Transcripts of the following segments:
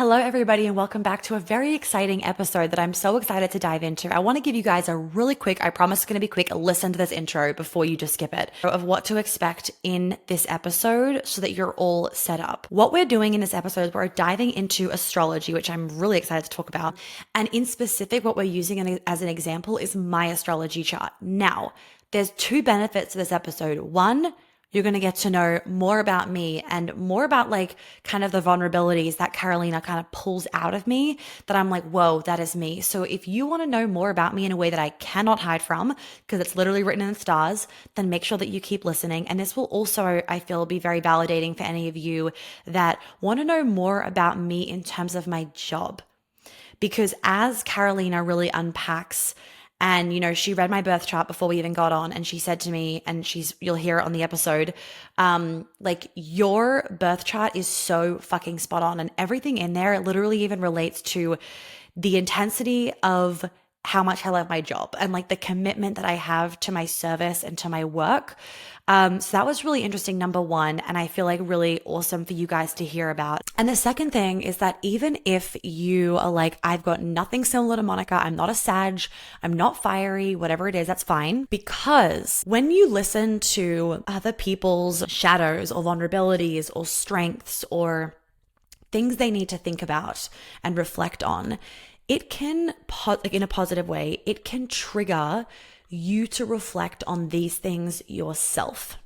Hello, everybody, and welcome back to a very exciting episode that I'm so excited to dive into. I want to give you guys a really quick, I promise it's going to be quick, listen to this intro before you just skip it, of what to expect in this episode so that you're all set up. What we're doing in this episode is we're diving into astrology, which I'm really excited to talk about. And in specific, what we're using as an example is my astrology chart. Now, there's two benefits to this episode. One, you're going to get to know more about me and more about like kind of the vulnerabilities that Carolina kind of pulls out of me that I'm like, whoa, that is me. So if you want to know more about me in a way that I cannot hide from, because it's literally written in the stars, then make sure that you keep listening. And this will also, I feel, be very validating for any of you that want to know more about me in terms of my job. Because as Carolina really unpacks, and, you know, she read my birth chart before we even got on, and she said to me, and you'll hear it on the episode, like, your birth chart is so fucking spot on, and everything in there, it literally even relates to the intensity of how much I love my job and like the commitment that I have to my service and to my work. So that was really interesting, number one, and I feel like really awesome for you guys to hear about. And the second thing is that even if you are like, I've got nothing similar to Monica, I'm not a Sag, I'm not fiery, whatever it is, that's fine. Because when you listen to other people's shadows or vulnerabilities or strengths or things they need to think about and reflect on, it can, in a positive way, it can trigger you to reflect on these things yourself.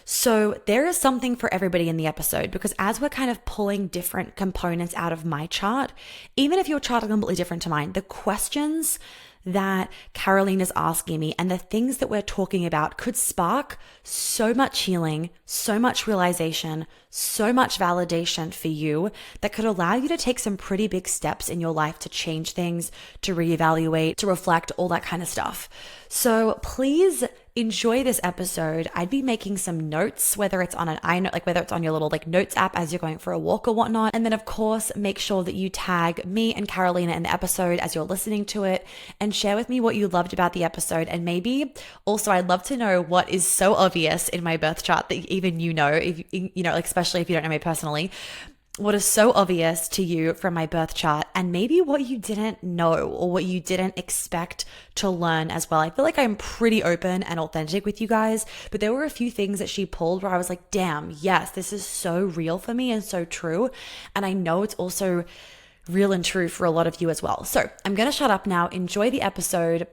So there is something for everybody in the episode, because as we're kind of pulling different components out of my chart, even if your chart is completely different to mine, the questions that Caroline is asking me and the things that we're talking about could spark so much healing, so much realization, so much validation for you that could allow you to take some pretty big steps in your life to change things, to reevaluate, to reflect, all that kind of stuff. So please enjoy this episode. I'd be making some notes, whether it's on an iNote, like whether it's on your little like notes app as you're going for a walk or whatnot. And then of course, make sure that you tag me and Carolina in the episode as you're listening to it and share with me what you loved about the episode. And maybe also I'd love to know what is so obvious in my birth chart that even you know, if you know, like especially if you don't know me personally, what is so obvious to you from my birth chart, and maybe what you didn't know or what you didn't expect to learn as well. I feel like I'm pretty open and authentic with you guys, but there were a few things that she pulled where I was like, damn, yes, this is so real for me and so true. And I know it's also real and true for a lot of you as well. So I'm going to shut up now. Enjoy the episode.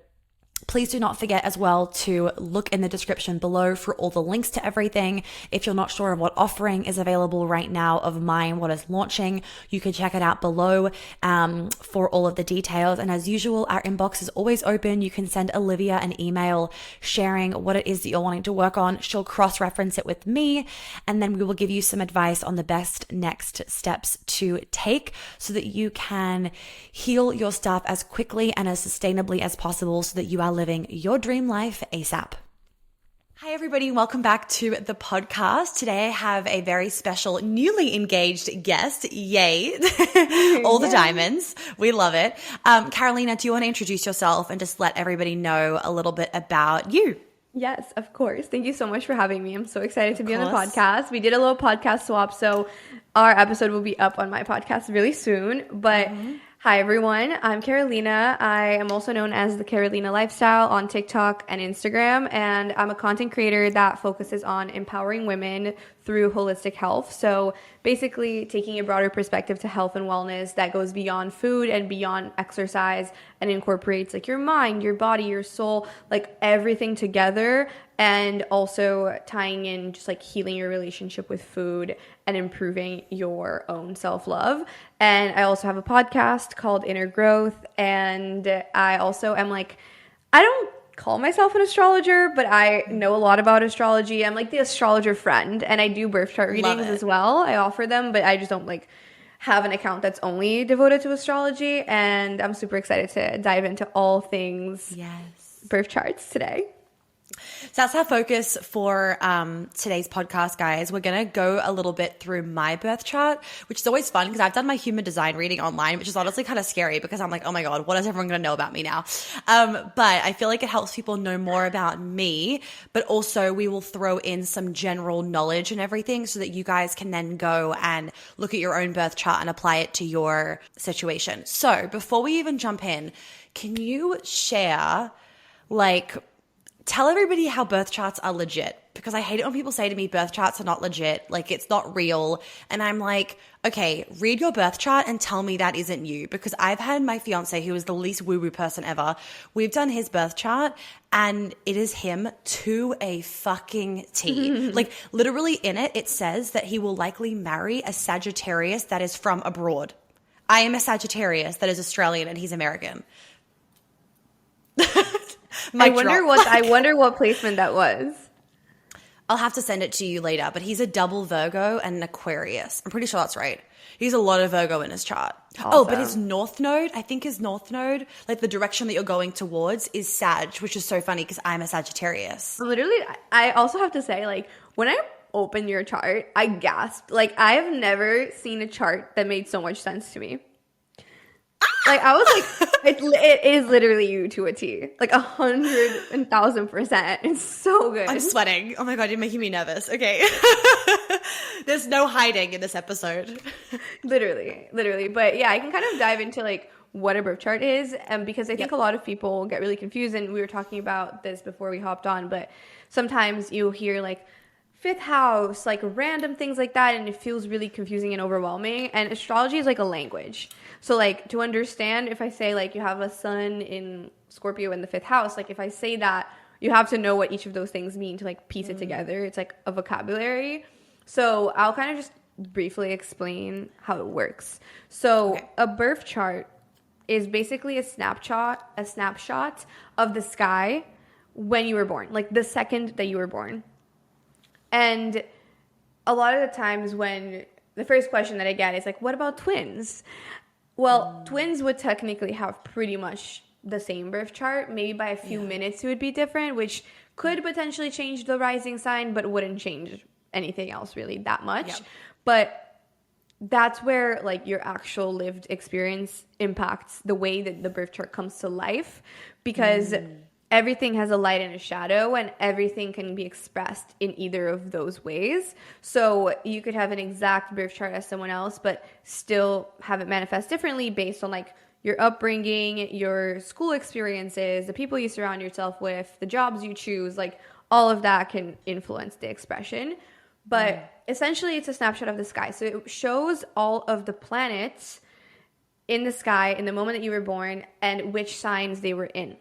Please do not forget as well to look in the description below for all the links to everything. If you're not sure of what offering is available right now of mine, what is launching, you can check it out below for all of the details. And as usual, our inbox is always open. You can send Olivia an email sharing what it is that you're wanting to work on. She'll cross-reference it with me, and then we will give you some advice on the best next steps to take so that you can heal your stuff as quickly and as sustainably as possible so that you are living your dream life ASAP. Hi, everybody. Welcome back to the podcast. Today, I have a very special newly engaged guest. Yay. All the diamonds. We love it. Carolina, do you want to introduce yourself and just let everybody know a little bit about you? Yes, of course. Thank you so much for having me. I'm so excited to be on the podcast. We did a little podcast swap, so our episode will be up on my podcast really soon. But hi, everyone. I'm Carolina. I am also known as the Carolina Lifestyle on TikTok and Instagram, and I'm a content creator that focuses on empowering women through holistic health. So basically taking a broader perspective to health and wellness that goes beyond food and beyond exercise and incorporates like your mind, your body, your soul, like everything together, and also tying in just like healing your relationship with food and improving your own self-love. And I also have a podcast called Inner Growth, and I also am like, I don't call myself an astrologer, but I know a lot about astrology. I'm like the astrologer friend, and I do birth chart readings as well. I offer them, but I just don't like have an account that's only devoted to astrology, and I'm super excited to dive into all things birth charts today. So that's our focus for today's podcast, guys. We're going to go a little bit through my birth chart, which is always fun because I've done my human design reading online, which is honestly kind of scary because I'm like, oh my God, what is everyone going to know about me now? But I feel like it helps people know more about me, but also we will throw in some general knowledge and everything so that you guys can then go and look at your own birth chart and apply it to your situation. So before we even jump in, can you share tell everybody how birth charts are legit, because I hate it when people say to me birth charts are not legit, like it's not real. And I'm like, okay, read your birth chart and tell me that isn't you, because I've had my fiancé, who is the least woo-woo person ever. We've done his birth chart and it is him to a fucking T. Like literally in it, it says that he will likely marry a Sagittarius that is from abroad. I am a Sagittarius that is Australian and he's American. I wonder what placement that was. I'll have to send it to you later, but he's a double Virgo and an Aquarius. I'm pretty sure that's right. He's a lot of Virgo in his chart. Awesome. Oh, but his north node, like the direction that you're going towards, is Sag, which is so funny because I'm a Sagittarius. Literally, I also have to say, like, when I opened your chart, I gasped. Like, I have never seen a chart that made so much sense to me. Like, I was like, it is literally you to a T. Like 100,000%. It's so good. I'm sweating. Oh my God, you're making me nervous. Okay. There's no hiding in this episode. Literally. But yeah, I can kind of dive into like what a birth chart is. Because I think a lot of people get really confused. And we were talking about this before we hopped on. But sometimes you hear like fifth house, like random things like that. And it feels really confusing and overwhelming. And astrology is like a language. So, like, to understand, if I say, like, you have a sun in Scorpio in the fifth house, like, if I say that, you have to know what each of those things mean to, like, piece it together. It's, like, a vocabulary. So, I'll kind of just briefly explain how it works. So, a birth chart is basically a snapshot of the sky when you were born, like, the second that you were born. And a lot of the times when the first question that I get is, like, what about twins? Well, twins would technically have pretty much the same birth chart. Maybe by a few minutes it would be different, which could potentially change the rising sign, but wouldn't change anything else really that much. Yep. But that's where like your actual lived experience impacts the way that the birth chart comes to life, because everything has a light and a shadow, and everything can be expressed in either of those ways. So you could have an exact birth chart as someone else, but still have it manifest differently based on like your upbringing, your school experiences, the people you surround yourself with, the jobs you choose, like all of that can influence the expression. But essentially it's a snapshot of the sky. So it shows all of the planets in the sky in the moment that you were born and which signs they were in.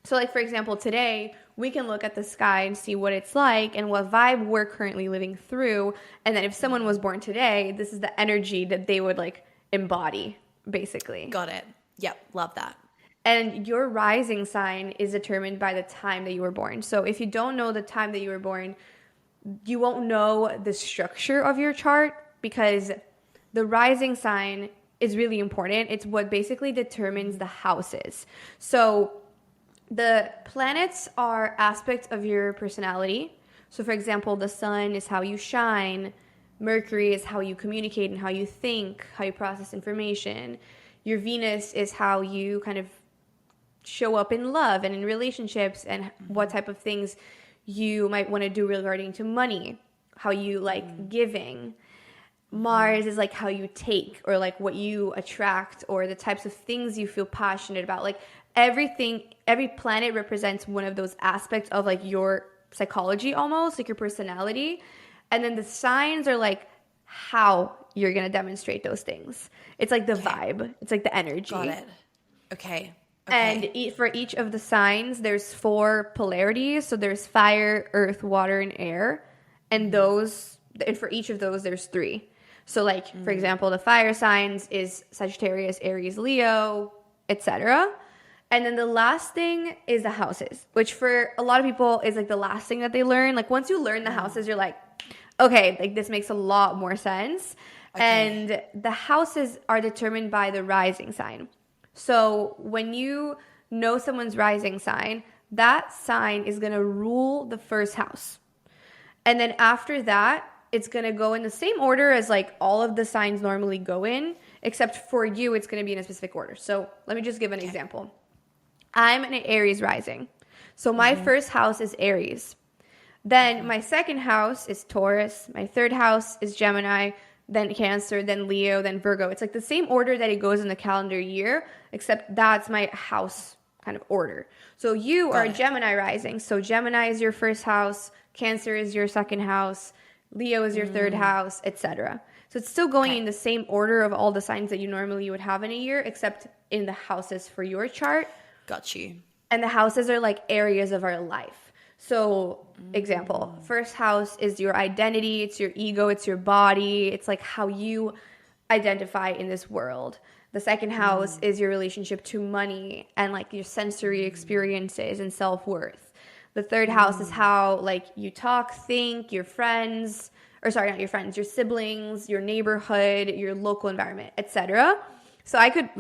So like, for example, today we can look at the sky and see what it's like and what vibe we're currently living through. And then if someone was born today, this is the energy that they would like embody, basically. Got it. Yep. Love that. And your rising sign is determined by the time that you were born. So if you don't know the time that you were born, you won't know the structure of your chart, because the rising sign is really important. It's what basically determines the houses. So the planets are aspects of your personality. So, for example, the sun is how you shine. Mercury is how you communicate and how you think, how you process information. Your Venus is how you kind of show up in love and in relationships, and what type of things you might want to do regarding to money, how you like giving. Mars is like how you take, or like what you attract, or the types of things you feel passionate about. Like everything, every planet represents one of those aspects of like your psychology, almost like your personality. And then the signs are like how you're going to demonstrate those things. It's like the vibe. It's like the energy. Got it. Okay. And for each of the signs, there's 4 polarities. So there's fire, earth, water, and air. And for each of those, there's 3. So like, for example, the fire signs is Sagittarius, Aries, Leo, etc. And then the last thing is the houses, which for a lot of people is like the last thing that they learn. Like once you learn the houses, you're like, okay, like this makes a lot more sense. Okay. And the houses are determined by the rising sign. So when you know someone's rising sign, that sign is going to rule the first house. And then after that, it's going to go in the same order as like all of the signs normally go in, except for you, it's going to be in a specific order. So let me just give an example. I'm an Aries rising. So my first house is Aries. Then my second house is Taurus. My third house is Gemini, then Cancer, then Leo, then Virgo. It's like the same order that it goes in the calendar year, except that's my house kind of order. So you are a Gemini rising. So Gemini is your first house, Cancer is your second house, Leo is your third house, etc. So it's still going in the same order of all the signs that you normally would have in a year, except in the houses for your chart. Got you. And the houses are like areas of our life. So, example, first house is your identity, it's your ego, it's your body, it's like how you identify in this world. The second house is your relationship to money and like your sensory experiences and self-worth. The third house is how like you talk, think, your friends, or sorry, not your friends, your siblings, your neighborhood, your local environment, etc. So I can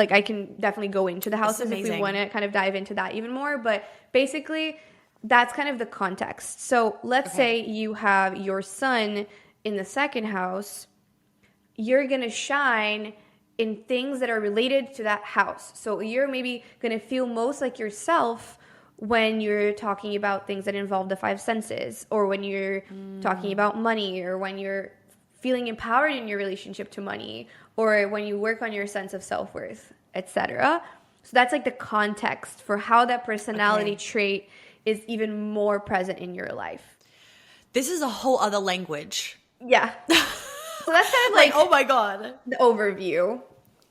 definitely go into the houses if we want to kind of dive into that even more. But basically, that's kind of the context. So let's say you have your sun in the second house. You're going to shine in things that are related to that house. So you're maybe going to feel most like yourself when you're talking about things that involve the five senses, or when you're talking about money, or when you're feeling empowered in your relationship to money, or when you work on your sense of self-worth, etc. So that's like the context for how that personality trait is even more present in your life. This is a whole other language. Yeah. So that's kind of like oh my God, the overview.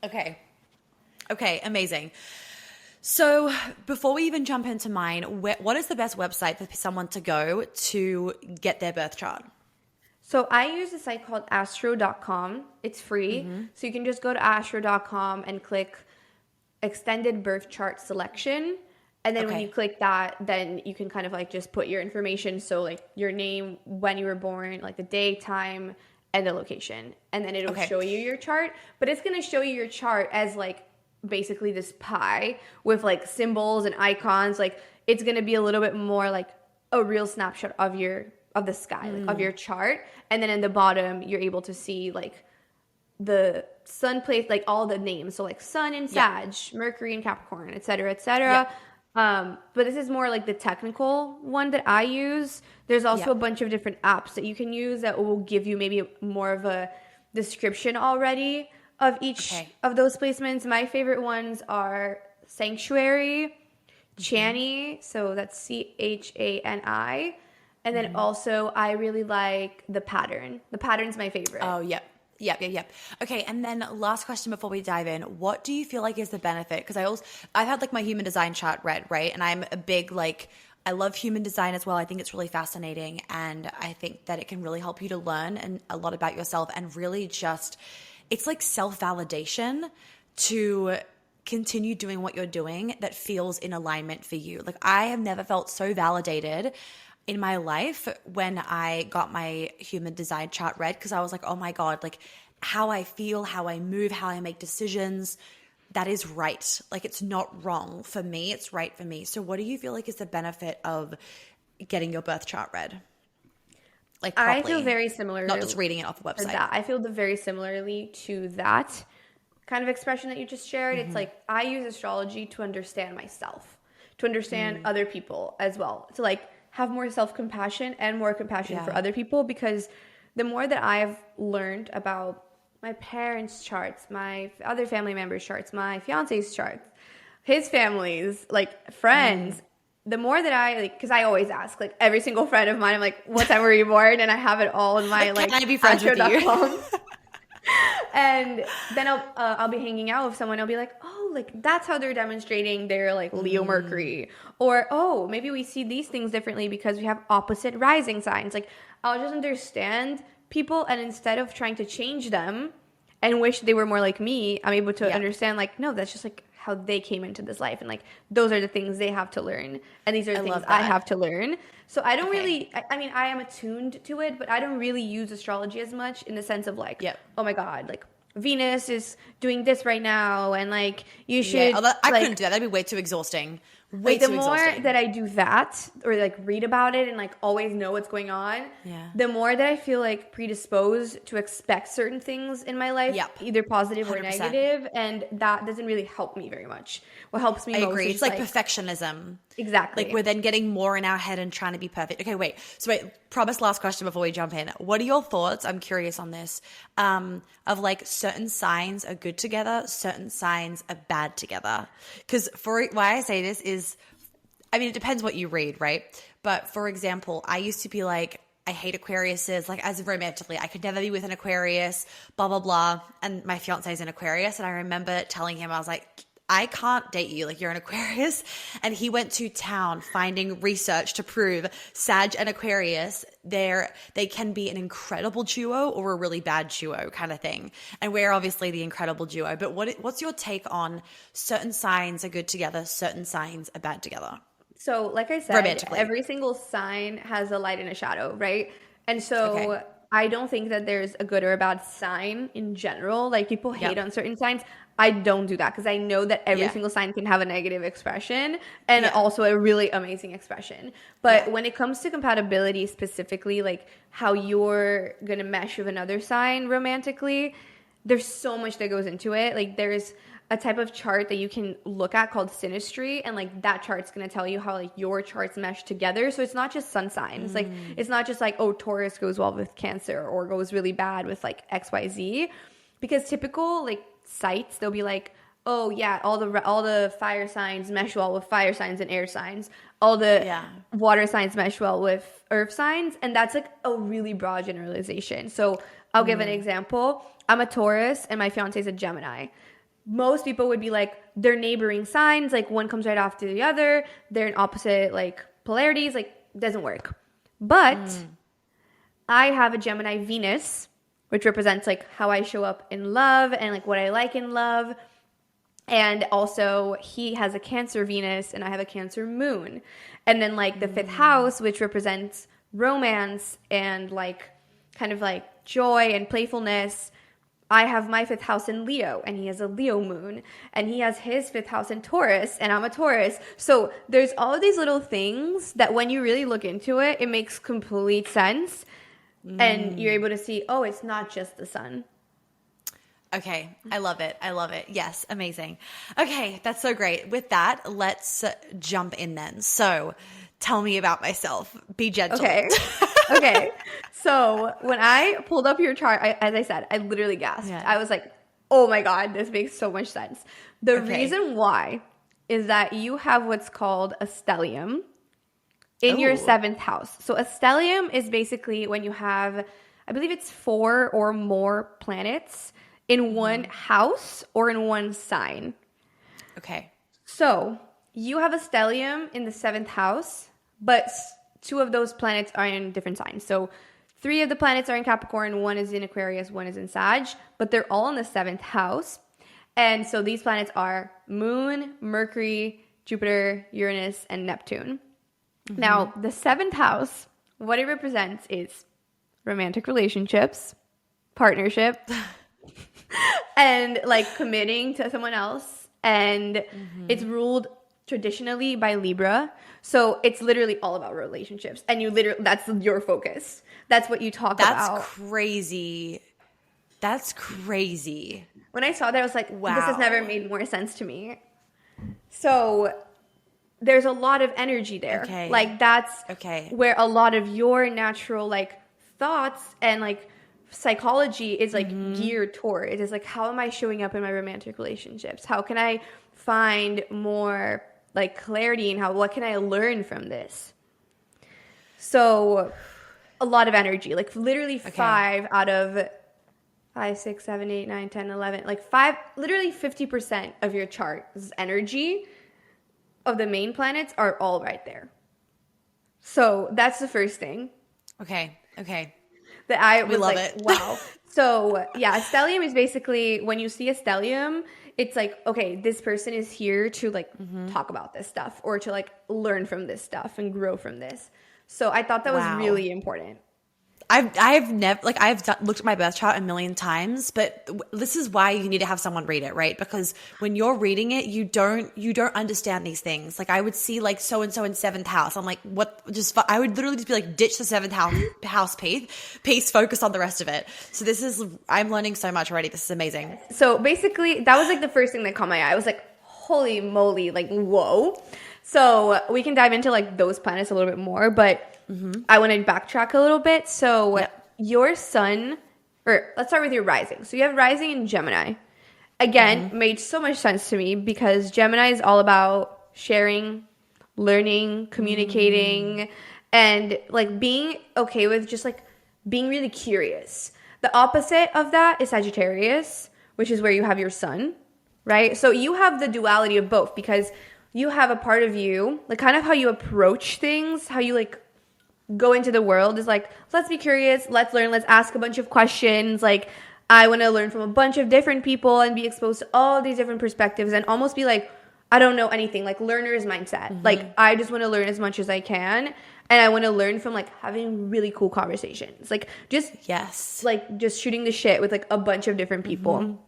Okay, amazing. So before we even jump into mine, what is the best website for someone to go to get their birth chart? So I use a site called astro.com. It's free. So you can just go to astro.com and click extended birth chart selection. And then when you click that, then you can kind of like just put your information. So like your name, when you were born, like the day, time, and the location. And then it'll show you your chart. But it's going to show you your chart as like basically this pie with like symbols and icons. Like it's going to be a little bit more like a real snapshot of the sky, like of your chart. And then in the bottom, you're able to see like the sun place, like all the names. So like sun in Sag, Mercury in Capricorn, et cetera, et cetera. But this is more like the technical one that I use. There's also a bunch of different apps that you can use that will give you maybe more of a description already of each of those placements. My favorite ones are Sanctuary, Chani, so that's Chani. And then also I really like The Pattern. The Pattern's my favorite. Oh, yep. Okay, and then last question before we dive in. What do you feel like is the benefit? Because I've had like my human design chart read, right? And I'm a big I love human design as well. I think it's really fascinating. And I think that it can really help you to learn a lot about yourself and really just, it's like self-validation to continue doing what you're doing that feels in alignment for you. Like I have never felt so validated in my life when I got my human design chart read, because I was like, oh my God, like how I feel, how I move, how I make decisions, that is right. Like it's not wrong for me, it's right for me. So what do you feel like is the benefit of getting your birth chart read? Like properly. I feel very similar. Not just reading it off the website. I feel very similarly to that kind of expression that you just shared. It's like I use astrology to understand myself, to understand other people as well, to like have more self-compassion and more compassion for other people, because the more that I've learned about my parents' charts, my other family members' charts, my fiance's charts, his family's, like friends, the more that I like, because I always ask like every single friend of mine, I'm like, what time were you born? And I have it all in my like can I be friends with you? And then I'll be hanging out with someone. I'll be like, oh, like that's how they're demonstrating their like Leo Mercury, or oh, maybe we see these things differently because we have opposite rising signs. Like I'll just understand people, and instead of trying to change them and wish they were more like me, I'm able to understand like, no, that's just like how they came into this life, and like those are the things they have to learn, and these are the things I have to learn. So I don't really, I mean, I am attuned to it, but I don't really use astrology as much in the sense of like, oh my God, like Venus is doing this right now, and like you should. I couldn't do that. That'd be way too exhausting. Way Like the too more exhausting. that I do that or like read about it and like always know what's going on, the more that I feel like predisposed to expect certain things in my life, either positive or 100%. negative, and that doesn't really help me very much. What helps me I most agree. is It's like perfectionism. Exactly. Like we're then getting more in our head and trying to be perfect. Okay, wait. So wait, promise last question before we jump in. What are your thoughts? I'm curious on this. Of like certain signs are good together, certain signs are bad together. Because why I say this is, I mean, it depends what you read, right? But for example, I used to be like, I hate Aquariuses, like as romantically. I could never be with an Aquarius, blah, blah, blah. And my fiance is an Aquarius. And I remember telling him, I was like, I can't date you. Like you're an Aquarius. And he went to town finding research to prove Sag and Aquarius, they can be an incredible duo or a really bad duo kind of thing. And we're obviously the incredible duo. But what's your take on certain signs are good together, certain signs are bad together? So, like I said, every single sign has a light and a shadow, right? And so I don't think that there's a good or a bad sign in general. Like people hate on certain signs. I don't do that because I know that every single sign can have a negative expression and also a really amazing expression. But when it comes to compatibility specifically, like how you're going to mesh with another sign romantically, there's so much that goes into it. Like there's a type of chart that you can look at called synastry, and like that chart's going to tell you how like your charts mesh together. So it's not just sun signs. Like it's not just like, oh, Taurus goes well with Cancer or goes really bad with like XYZ, because typical like sites, they'll be like, oh yeah, all the fire signs mesh well with fire signs and air signs, all the water signs mesh well with earth signs, and that's like a really broad generalization. So I'll give an example. I'm a Taurus and my fiance is a Gemini. Most people would be like, they're neighboring signs, like one comes right after the other, they're in opposite like polarities, like doesn't work. But I have a Gemini Venus, which represents like how I show up in love and like what I like in love. And also he has a Cancer Venus and I have a Cancer Moon. And then like the fifth house, which represents romance and like kind of like joy and playfulness, I have my fifth house in Leo and he has a Leo moon, and he has his fifth house in Taurus and I'm a Taurus. So there's all of these little things that when you really look into it, it makes complete sense. And you're able to see, oh, it's not just the sun. Okay. I love it. I love it. Yes. Amazing. Okay. That's so great. With that, let's jump in then. So tell me about myself. Be gentle. Okay. So when I pulled up your chart, as I said, I literally gasped. Yeah. I was like, oh my God, this makes so much sense. The reason why is that you have what's called a stellium in your seventh house. So a stellium is basically when you have, I believe it's 4 or more planets in one house or in one sign. Okay. So you have a stellium in the 7th house, but 2 of those planets are in different signs. So 3 of the planets are in Capricorn, 1 is in Aquarius, 1 is in Sag, but they're all in the 7th house. And so these planets are Moon, Mercury, Jupiter, Uranus, and Neptune. Now, the 7th house, what it represents is romantic relationships, partnership, and like committing to someone else. And it's ruled traditionally by Libra. So it's literally all about relationships. And that's your focus. That's what you talk about. That's crazy. That's crazy. When I saw that, I was like, wow. This has never made more sense to me. So there's a lot of energy there. Okay. Like that's where a lot of your natural like thoughts and like psychology is like geared toward. It is like, how am I showing up in my romantic relationships? How can I find more like clarity in what can I learn from this? So a lot of energy, like literally 5 out of 5, 6, 7, 8, 9, 10, 11, like 5, literally 50% of your chart's energy of the main planets are all right there. So that's the first thing. Okay. That I was love like, it. wow. So yeah, a stellium is basically when you see a stellium, it's like, okay, this person is here to like talk about this stuff or to like learn from this stuff and grow from this. So I thought that was really important. I've never, like, looked at my birth chart a million times, but this is why you need to have someone read it, right? Because when you're reading it, you don't understand these things. Like, I would see like so and so in seventh house. I'm like, what? I would literally just be like, ditch the seventh house piece, focus on the rest of it. So I'm learning so much already. This is amazing. So basically, that was like the first thing that caught my eye. I was like, holy moly, like, whoa. So we can dive into like those planets a little bit more, but I want to backtrack a little bit. So your sun, or let's start with your rising. So you have rising in Gemini. Again, made so much sense to me because Gemini is all about sharing, learning, communicating, and like being okay with just like being really curious. The opposite of that is Sagittarius, which is where you have your sun, right? So you have the duality of both because you have a part of you, like kind of how you approach things, how you like go into the world is like, let's be curious, let's learn, let's ask a bunch of questions. Like, I want to learn from a bunch of different people and be exposed to all these different perspectives and almost be like, I don't know anything, like learner's mindset. Like, I just want to learn as much as I can. And I want to learn from like having really cool conversations. Like, just shooting the shit with like a bunch of different people.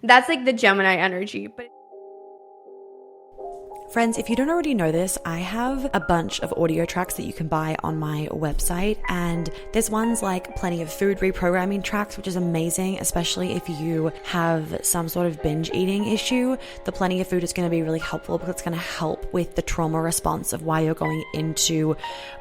That's like the Gemini energy. But Friends, if you don't already know this, I have a bunch of audio tracks that you can buy on my website, and there's ones like plenty of food reprogramming tracks, which is amazing, especially if you have some sort of binge eating issue. The plenty of food is going to be really helpful because it's going to help with the trauma response of why you're going into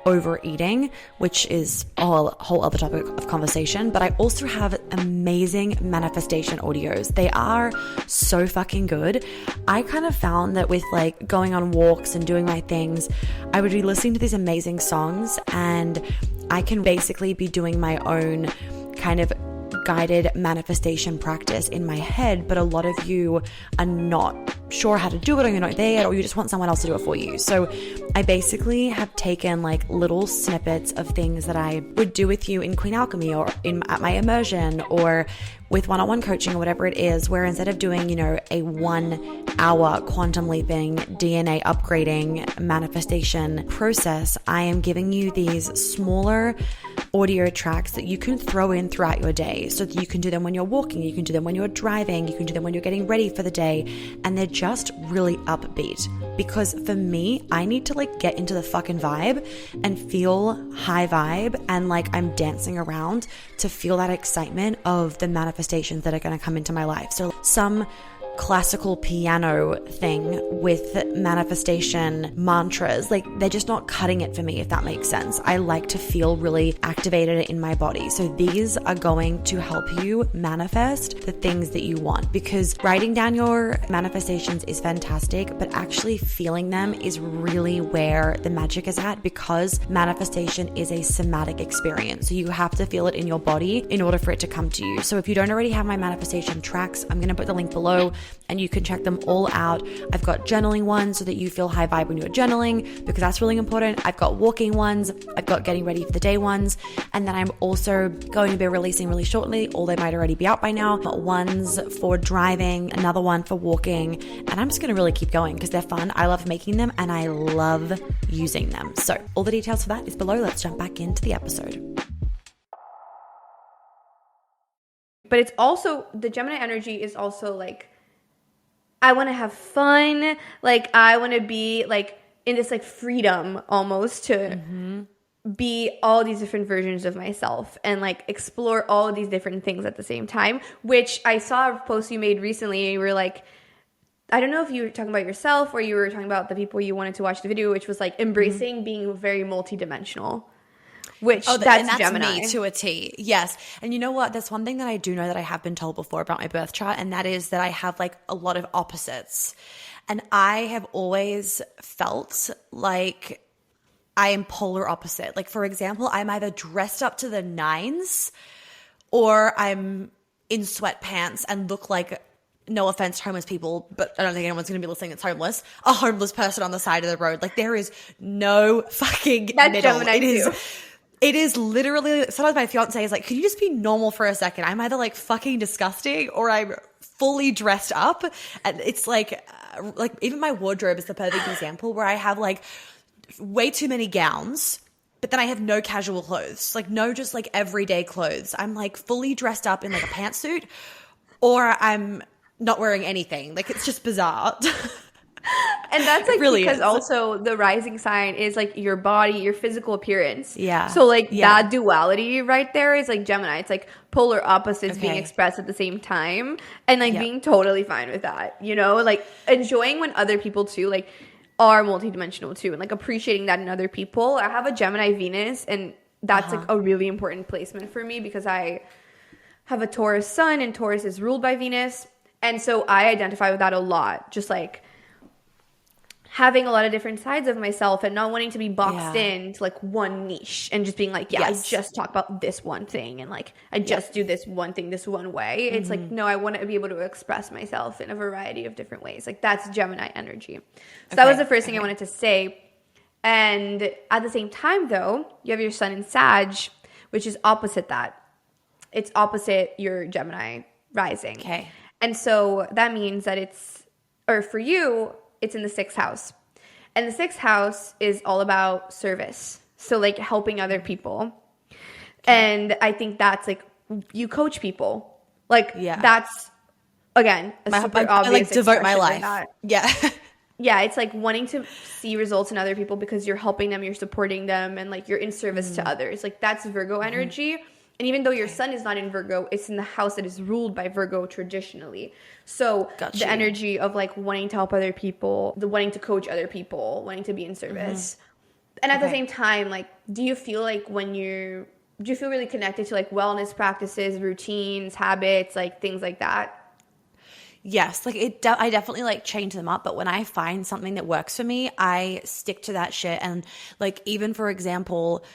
overeating, which is a whole other topic of conversation. But I also have amazing manifestation audios. They are so fucking good. I kind of found that with like going on walks and doing my things, I would be listening to these amazing songs, and I can basically be doing my own kind of guided manifestation practice in my head, but a lot of you are not sure how to do it, or you're not there yet, or you just want someone else to do it for you. So I basically have taken like little snippets of things that I would do with you in Queen Alchemy or at my immersion or with one-on-one coaching or whatever it is, where instead of doing, a 1 hour quantum leaping, DNA upgrading manifestation process, I am giving you these smaller audio tracks that you can throw in throughout your day so that you can do them when you're walking, you can do them when you're driving, you can do them when you're getting ready for the day, and they're just really upbeat. Because for me, I need to like get into the fucking vibe and feel high vibe and like I'm dancing around to feel that excitement of the manifestations that are going to come into my life. So some classical piano thing with manifestation mantras, like they're just not cutting it for me, if that makes sense. I like to feel really activated in my body. So these are going to help you manifest the things that you want, because writing down your manifestations is fantastic, but actually feeling them is really where the magic is at, because manifestation is a somatic experience. So you have to feel it in your body in order for it to come to you. So if you don't already have my manifestation tracks, I'm going to put the link below and you can check them all out. I've got journaling ones so that you feel high vibe when you're journaling, because that's really important. I've got walking ones, I've got getting ready for the day ones, and then I'm also going to be releasing really shortly, or they might already be out by now, ones for driving, another one for walking, and I'm just going to really keep going because they're fun. I love making them and I love using them. So all the details for that is below. Let's jump back into the episode. But it's also, the Gemini energy is also like, I want to have fun. Like, I want to be like in this like freedom almost to be all these different versions of myself and like explore all these different things at the same time, which I saw a post you made recently. And you were like, I don't know if you were talking about yourself or you were talking about the people you wanted to watch the video, which was like embracing being very multidimensional. Which that's Gemini. Me to a T. Yes. And you know what? There's one thing that I do know that I have been told before about my birth chart, and that is that I have like a lot of opposites. And I have always felt like I am polar opposite. Like, for example, I'm either dressed up to the nines or I'm in sweatpants and look like, no offense to homeless people, but I don't think anyone's going to be listening that's homeless, a homeless person on the side of the road. Like, there is no fucking that's middle. Gemini too. It is literally, sometimes my fiance is like, could you just be normal for a second? I'm either like fucking disgusting or I'm fully dressed up. And it's like even my wardrobe is the perfect example where I have like way too many gowns, but then I have no casual clothes, like no just like everyday clothes. I'm like fully dressed up in like a pantsuit, or I'm not wearing anything. Like it's just bizarre. And that's It like really because is. also the rising sign is like your body, your physical appearance. Yeah. So like Yeah. that duality right there is like Gemini. It's like polar opposites being Okay. expressed at the same time and like Yep. being totally fine with that, you know? Like enjoying when other people too like are multidimensional too and like appreciating that in other people. I have a Gemini Venus and that's like a really important placement for me because I have a Taurus sun and Taurus is ruled by Venus. And so I identify with that a lot. Just like having a lot of different sides of myself and not wanting to be boxed into like one niche and just being like, I just talk about this one thing and like I just do this one thing this one way. It's like, no, I want to be able to express myself in a variety of different ways. Like that's Gemini energy. So that was the first thing I wanted to say. And at the same time though, you have your sun in Sag, which is opposite that. It's opposite your Gemini rising. Okay. And so that means that for you, it's in the 6th house. And the 6th house is all about service. So like helping other people. And I think that's like, you coach people. Like that's, again, a super obvious I like devote my life. Yeah. Yeah, it's like wanting to see results in other people because you're helping them, you're supporting them, and like you're in service to others. Like that's Virgo energy. And even though your sun is not in Virgo, it's in the house that is ruled by Virgo traditionally. So the energy of like wanting to help other people, the wanting to coach other people, wanting to be in service. And at the same time, like, do you feel really connected to like wellness practices, routines, habits, like things like that? Yes, like I definitely like change them up, but when I find something that works for me, I stick to that shit. And like, even for example,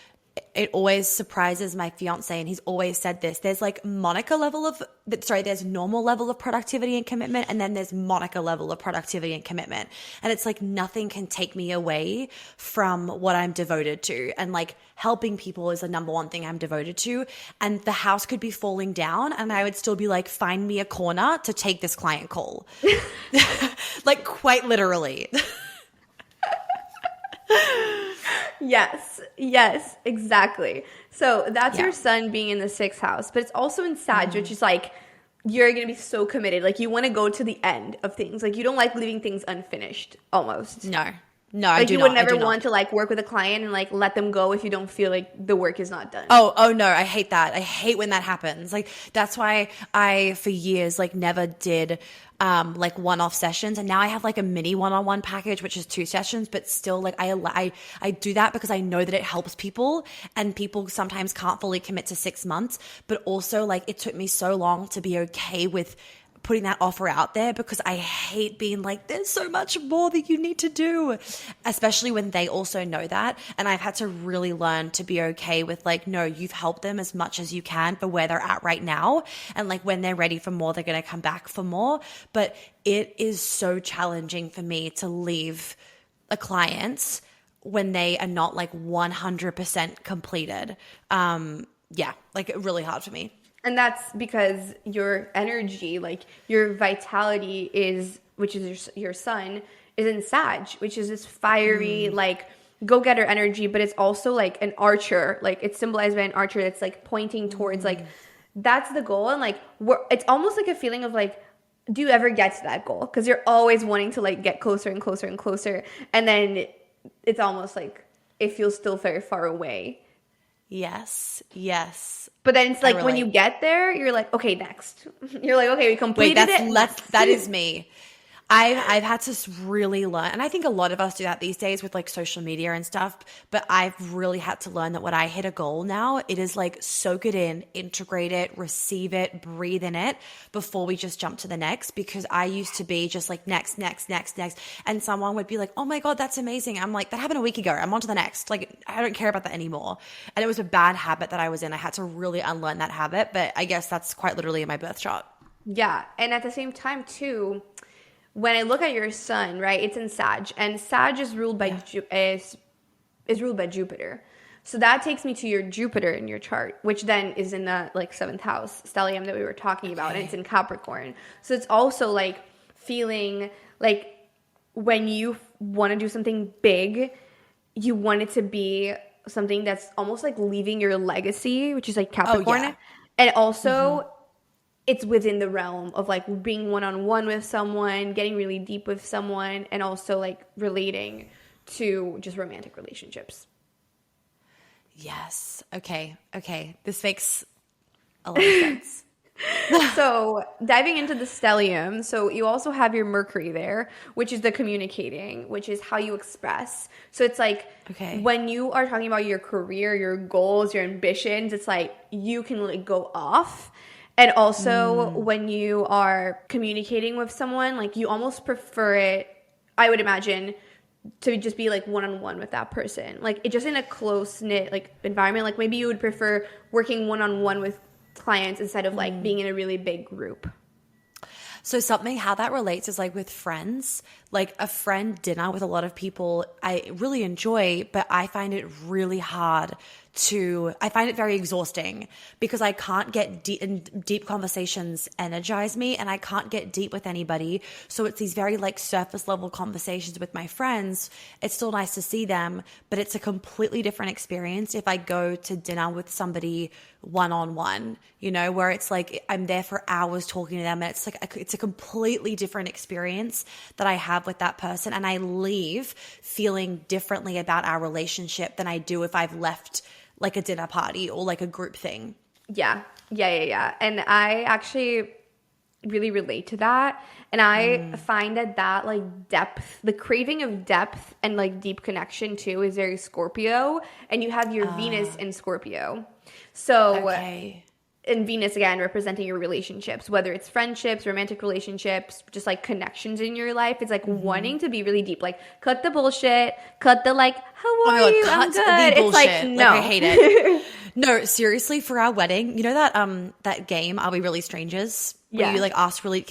it always surprises my fiance, and he's always said this. There's like there's normal level of productivity and commitment, and then there's Monica level of productivity and commitment. And it's like nothing can take me away from what I'm devoted to. And like helping people is the number one thing I'm devoted to. And the house could be falling down and I would still be like, find me a corner to take this client call. Like quite literally. Yes, exactly. So that's your sun being in the 6th house, but it's also in Sag, which is like, you're going to be so committed. Like you want to go to the end of things. Like you don't like leaving things unfinished almost. No, like I do you not. would never want to like work with a client and like let them go if you don't feel like the work is not done. Oh no, I hate that. I hate when that happens. Like that's why I for years like never did like one-off sessions, and now I have like a mini one-on-one package which is 2 sessions, but still like I do that because I know that it helps people, and people sometimes can't fully commit to 6 months, but also like it took me so long to be okay with putting that offer out there because I hate being like, there's so much more that you need to do, especially when they also know that. And I've had to really learn to be okay with like, no, you've helped them as much as you can for where they're at right now. And like when they're ready for more, they're going to come back for more. But it is so challenging for me to leave a client when they are not like 100% completed. Like really hard for me. And that's because your energy, like your vitality which is your sun, is in Sag, which is this fiery, like go-getter energy, but it's also like an archer. Like it's symbolized by an archer that's like pointing towards like, that's the goal. And like, it's almost like a feeling of like, do you ever get to that goal? Because you're always wanting to like get closer and closer and closer. And then it's almost like it feels still very far away. Yes. But then it's like when you get there, you're like, okay, next. You're like, okay, we completed it. That is me. I've had to really learn, and I think a lot of us do that these days with like social media and stuff, but I've really had to learn that when I hit a goal now, it is like soak it in, integrate it, receive it, breathe in it before we just jump to the next, because I used to be just like next. And someone would be like, oh my God, that's amazing. I'm like, that happened a week ago. I'm on to the next. Like, I don't care about that anymore. And it was a bad habit that I was in. I had to really unlearn that habit, but I guess that's quite literally in my birth chart. Yeah. And at the same time too, when I look at your sun, right, it's in Sag, and Sag is ruled by is ruled by Jupiter. So that takes me to your Jupiter in your chart, which then is in the like 7th house stellium that we were talking about, and it's in Capricorn. So it's also like feeling like when you want to do something big, you want it to be something that's almost like leaving your legacy, which is like Capricorn. yeah. And also it's within the realm of like being one-on-one with someone, getting really deep with someone, and also like relating to just romantic relationships. Yes. Okay. This makes a lot of sense. So diving into the stellium, so you also have your Mercury there, which is the communicating, which is how you express. So it's like when you are talking about your career, your goals, your ambitions, it's like you can like go off. And also when you are communicating with someone, like you almost prefer it, I would imagine, to just be like one-on-one with that person. Like it just in a close-knit like environment. Like maybe you would prefer working one-on-one with clients instead of like being in a really big group. So how that relates is like with friends, like a friend dinner with a lot of people I really enjoy, but I find it really hard I find it very exhausting because I can't get deep conversations energize me, and I can't get deep with anybody. So it's these very like surface level conversations with my friends. It's still nice to see them, but it's a completely different experience if I go to dinner with somebody one-on-one, where it's like I'm there for hours talking to them, and it's like it's a completely different experience that I have with that person, and I leave feeling differently about our relationship than I do if I've left like a dinner party or like a group thing. Yeah. And I actually really relate to that. And I find that like depth, the craving of depth and like deep connection too is very Scorpio. And you have your Venus in Scorpio. So and Venus again representing your relationships, whether it's friendships, romantic relationships, just like connections in your life. It's like wanting to be really deep, like cut the bullshit, cut the like, how are you? I'm good. It's like, no. Like, I hate it. No, seriously, for our wedding, that game, Are We Really Strangers? Where you like ask really,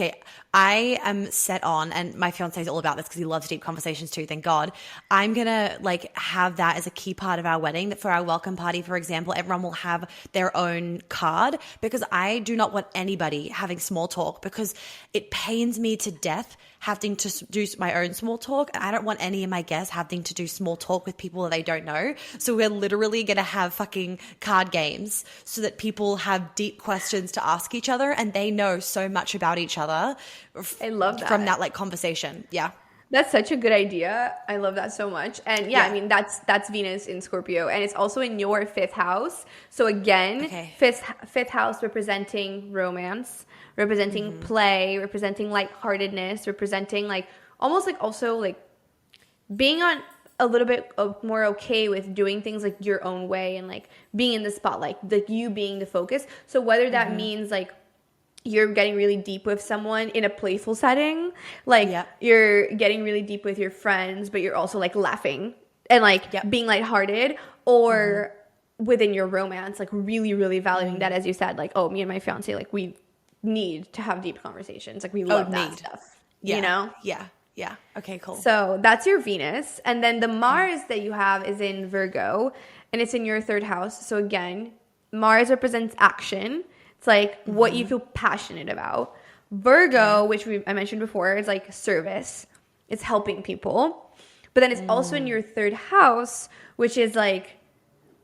I am set on, and my fiance is all about this because he loves deep conversations too, thank God. I'm going to like have that as a key part of our wedding, that for our welcome party, for example, everyone will have their own card, because I do not want anybody having small talk, because it pains me to death having to do my own small talk. And I don't want any of my guests having to do small talk with people that they don't know. So we're literally going to have fucking card games so that people have deep questions to ask each other, and they know so much about each other. I love that. From that like conversation. Yeah. That's such a good idea. I love that so much. And I mean, that's Venus in Scorpio, and it's also in your 5th house. So again, fifth house representing romance, representing play, representing lightheartedness, representing like almost like also like being on a little bit more okay with doing things like your own way, and like being in the spotlight, like you being the focus. So whether that means like you're getting really deep with someone in a playful setting, like you're getting really deep with your friends, but you're also like laughing and like being lighthearted, or within your romance, like really, really valuing that, as you said, like, oh, me and my fiance, like we need to have deep conversations. Like we love that stuff, you know? Yeah. Okay, cool. So that's your Venus. And then the Mars that you have is in Virgo, and it's in your 3rd house. So again, Mars represents action. It's like what you feel passionate about. Virgo, which I mentioned before, is like service. It's helping people. But then it's also in your 3rd house, which is like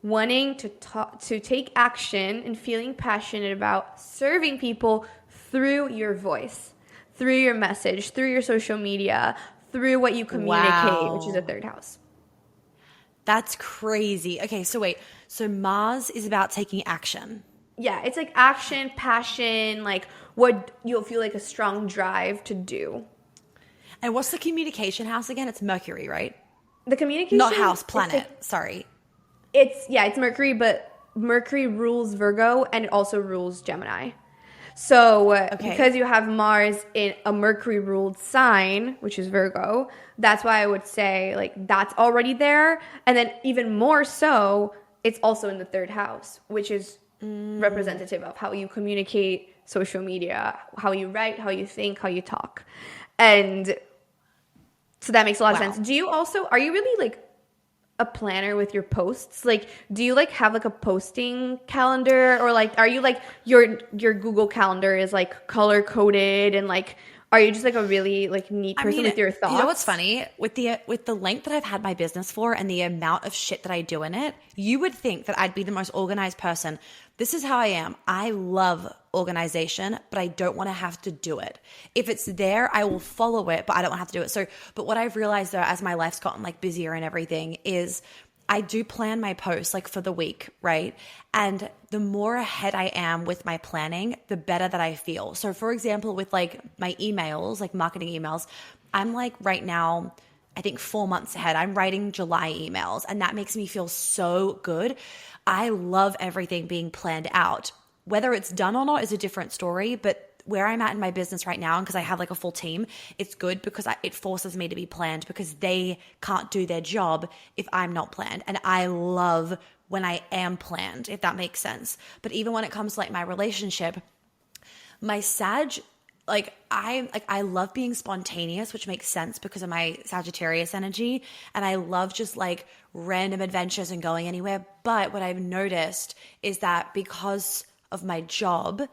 wanting to take action and feeling passionate about serving people through your voice, through your message, through your social media, through what you communicate, which is a 3rd house. That's crazy. Okay, so wait. So Mars is about taking action. Yeah, it's like action, passion, like what you'll feel like a strong drive to do. And what's the communication house again? It's Mercury, right? The communication... Not house, planet. Sorry. It's Mercury, but Mercury rules Virgo, and it also rules Gemini. So because you have Mars in a Mercury-ruled sign, which is Virgo, that's why I would say like that's already there. And then even more so, it's also in the 3rd house, which is representative of how you communicate, social media, how you write, how you think, how you talk. And so that makes a lot of sense. Are you really like a planner with your posts? Like, do you like have like a posting calendar, or like are you like your Google calendar is like color coded and like Are you just like a really like neat person with your thoughts? You know what's funny? With the length that I've had my business for and the amount of shit that I do in it, you would think that I'd be the most organized person. This is how I am. I love organization, but I don't want to have to do it. If it's there, I will follow it, but I don't want to have to do it. So, but what I've realized though, as my life's gotten like busier and everything, is I do plan my posts like for the week, right? And the more ahead I am with my planning, the better that I feel. So for example, with like my emails, like marketing emails, I'm like right now, I think 4 months ahead. I'm writing July emails and that makes me feel so good. I love everything being planned out. Whether it's done or not is a different story, but where I'm at in my business right now, and because I have like a full team, it's good because it forces me to be planned because they can't do their job if I'm not planned. And I love when I am planned, if that makes sense. But even when it comes to like my relationship, my Sag, I love being spontaneous, which makes sense because of my Sagittarius energy. And I love just like random adventures and going anywhere. But what I've noticed is that because of my job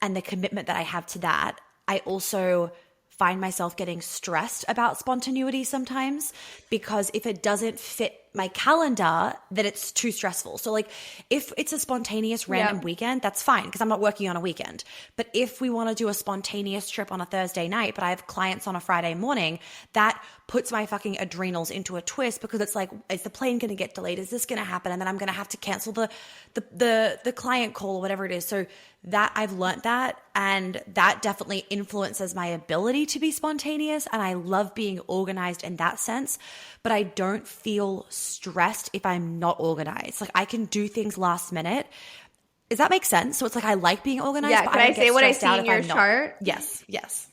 and the commitment that I have to that, I also find myself getting stressed about spontaneity sometimes because if it doesn't fit my calendar, then it's too stressful. So like if it's a spontaneous random weekend, that's fine because I'm not working on a weekend. But if we want to do a spontaneous trip on a Thursday night, but I have clients on a Friday morning, that puts my fucking adrenals into a twist because it's like, is the plane going to get delayed? Is this going to happen? And then I'm going to have to cancel the client call or whatever it is. So that I've learned that, and that definitely influences my ability to be spontaneous. And I love being organized in that sense, but I don't feel stressed if I'm not organized. Like I can do things last minute. Does that make sense? So it's like I like being organized. Yeah, but can I I don't say get what I stressed see out in if your I'm not. chart? Yes.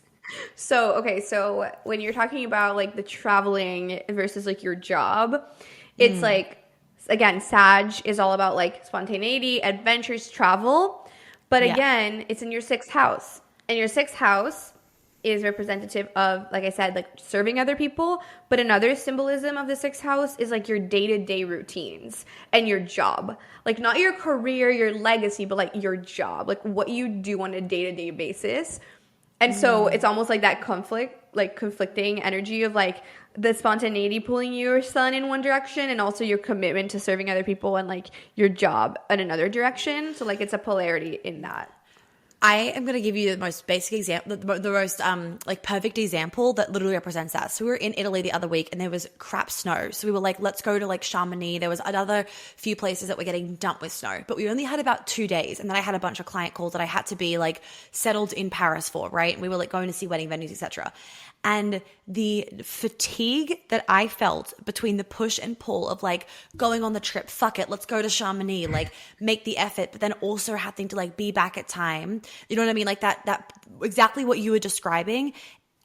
So, okay, so when you're talking about like the traveling versus like your job, it's like, again, Sag is all about like spontaneity, adventures, travel. But again, it's in your sixth house. And your sixth house is representative of, like I said, like serving other people. But another symbolism of the sixth house is like your day-to-day routines and your job. Like not your career, your legacy, but like your job, like what you do on a day-to-day basis. And so it's almost like that conflicting energy of like the spontaneity pulling your sun in one direction and also your commitment to serving other people and like your job in another direction. So like it's a polarity in that. I am going to give you the most basic example, the most like perfect example that literally represents that. So we were in Italy the other week and there was crap snow. So we were like, let's go to like Chamonix. There was another few places that were getting dumped with snow, but we only had about 2 days. And then I had a bunch of client calls that I had to be like settled in Paris for, right? And we were like going to see wedding venues, etc. And the fatigue that I felt between the push and pull of like going on the trip, fuck it, let's go to Chamonix, like make the effort, but then also having to like be back at time. You know what I mean? Like that exactly what you were describing.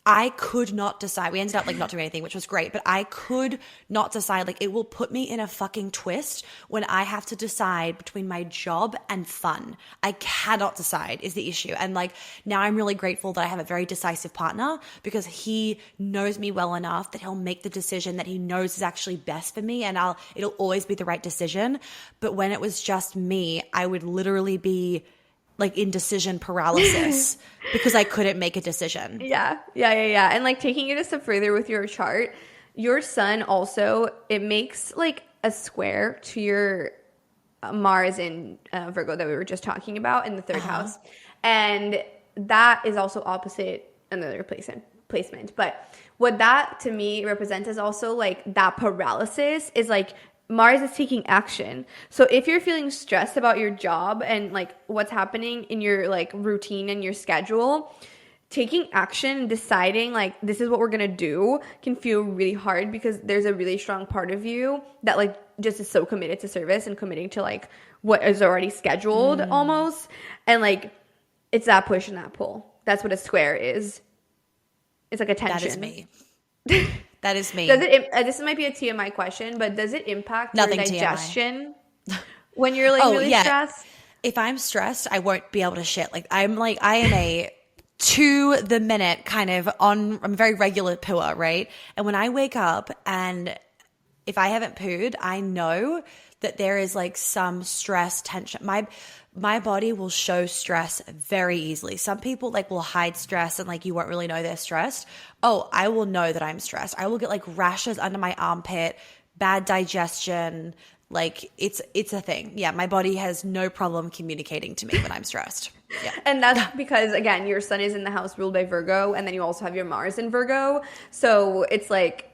I could not decide. We ended up like not doing anything, which was great, but I could not decide. Like it will put me in a fucking twist when I have to decide between my job and fun. I cannot decide is the issue. And like now I'm really grateful that I have a very decisive partner because he knows me well enough that he'll make the decision that he knows is actually best for me, and it'll always be the right decision. But when it was just me, I would literally be like indecision paralysis because I couldn't make a decision. Yeah. And like taking it a step further with your chart, your sun also, it makes like a square to your Mars in Virgo that we were just talking about in the third house. And that is also opposite another placement. But what that to me represents is also like that paralysis is like Mars is taking action. So if you're feeling stressed about your job and like what's happening in your like routine and your schedule, taking action and deciding like this is what we're gonna do can feel really hard because there's a really strong part of you that like just is so committed to service and committing to like what is already scheduled almost. And like it's that push and that pull. That's what a square is. It's like a tension. That is me. That is me. Does it? This might be a TMI question, but does it impact your digestion when you're like really stressed? If I'm stressed, I won't be able to shit. Like I am a to the minute kind of I'm a very regular pooer, right? And when I wake up and if I haven't pooed, I know that there is like some stress, tension. My body will show stress very easily. Some people like will hide stress and like you won't really know they're stressed. Oh, I will know that I'm stressed. I will get like rashes under my armpit, bad digestion. Like it's a thing. Yeah, my body has no problem communicating to me when I'm stressed. Yeah. And that's because, again, your sun is in the house ruled by Virgo, and then you also have your Mars in Virgo. So it's like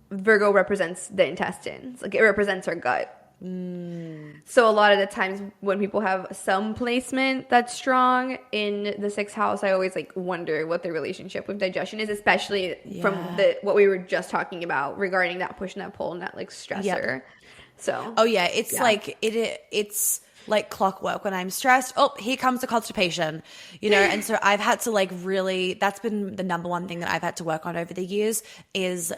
Virgo represents the intestines. Like it represents our gut. So a lot of the times when people have some placement that's strong in the sixth house, I always like wonder what their relationship with digestion is, especially from what we were just talking about regarding that push and that pull and that like stressor. Yep. So Like it's like clockwork. When I'm stressed, oh, here comes the constipation, and so I've had to like really, that's been the number one thing that I've had to work on over the years is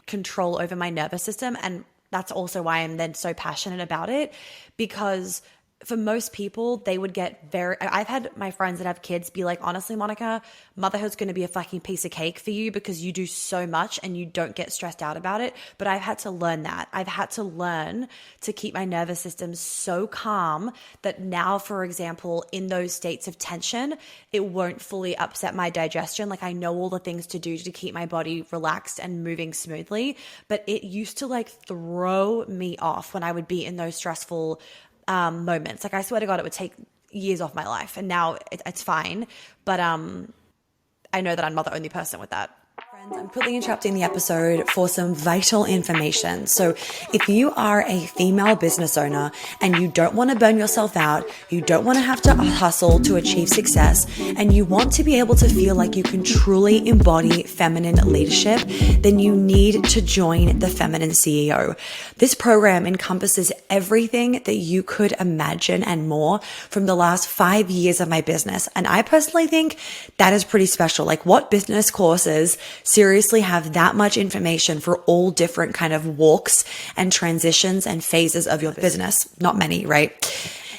control over my nervous system. And that's also why I'm then so passionate about it, because for most people, they would get I've had my friends that have kids be like, honestly, Monica, motherhood's going to be a fucking piece of cake for you because you do so much and you don't get stressed out about it. But I've had to learn that. I've had to learn to keep my nervous system so calm that now, for example, in those states of tension, it won't fully upset my digestion. Like I know all the things to do to keep my body relaxed and moving smoothly. But it used to like throw me off when I would be in those stressful moments. Like I swear to God, it would take years off my life, and now it's fine. But I know that I'm not the only person with that. Friends, I'm quickly interrupting the episode for some vital information. So if you are a female business owner and you don't want to burn yourself out, you don't want to have to hustle to achieve success, and you want to be able to feel like you can truly embody feminine leadership, then you need to join the Feminine CEO. This program encompasses everything that you could imagine and more from the last 5 years of my business. And I personally think that is pretty special. Like, what business courses seriously have that much information for all different kind of walks and transitions and phases of your business? Not many, right?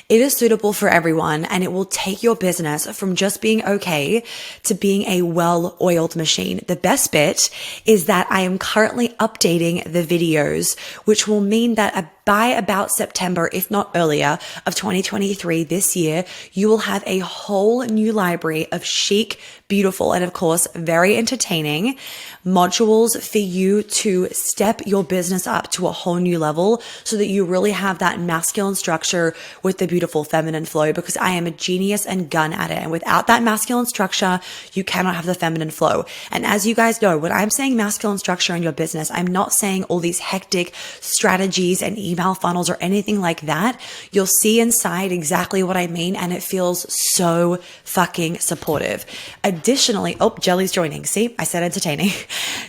It is suitable for everyone, and it will take your business from just being okay to being a well-oiled machine. The best bit is that I am currently updating the videos, which will mean that by about September, if not earlier, of 2023 this year, you will have a whole new library of chic, beautiful, and of course, very entertaining modules for you to step your business up to a whole new level so that you really have that masculine structure with the beautiful feminine flow, because I am a genius and gun at it. And without that masculine structure, you cannot have the feminine flow. And as you guys know, when I'm saying masculine structure in your business, I'm not saying all these hectic strategies and email funnels or anything like that. You'll see inside exactly what I mean, and it feels so fucking supportive. Additionally, Jelly's joining. See, I said entertaining.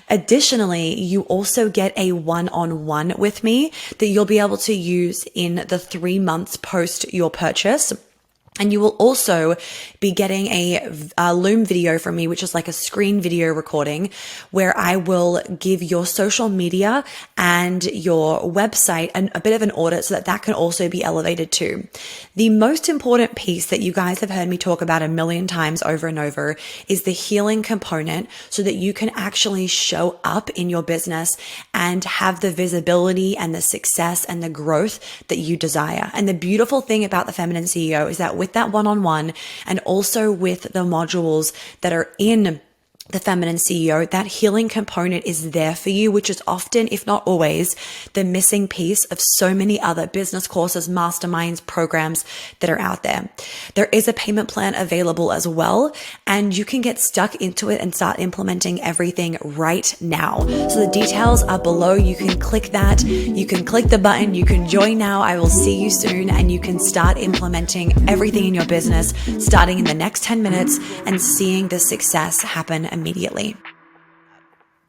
Additionally, you also get a one-on-one with me that you'll be able to use in the 3 months post your purchase. And you will also be getting a Loom video from me, which is like a screen video recording where I will give your social media and your website a bit of an audit so that that can also be elevated too. The most important piece that you guys have heard me talk about a million times over and over is the healing component, so that you can actually show up in your business and have the visibility and the success and the growth that you desire. And the beautiful thing about the Feminine CEO is that with that one-on-one and also with the modules that are in the Feminine CEO, that healing component is there for you, which is often, if not always, the missing piece of so many other business courses, masterminds, programs that are out there. There is a payment plan available as well, and you can get stuck into it and start implementing everything right now. So the details are below. You can click that. You can click the button. You can join now. I will see you soon, and you can start implementing everything in your business starting in the next 10 minutes and seeing the success happen immediately.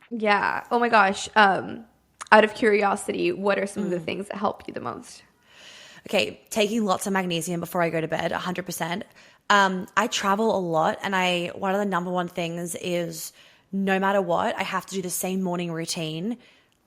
Yeah. Oh my gosh. Out of curiosity, what are some of the things that help you the most? Okay, taking lots of magnesium before I go to bed, 100%. I travel a lot, and one of the number one things is no matter what, I have to do the same morning routine,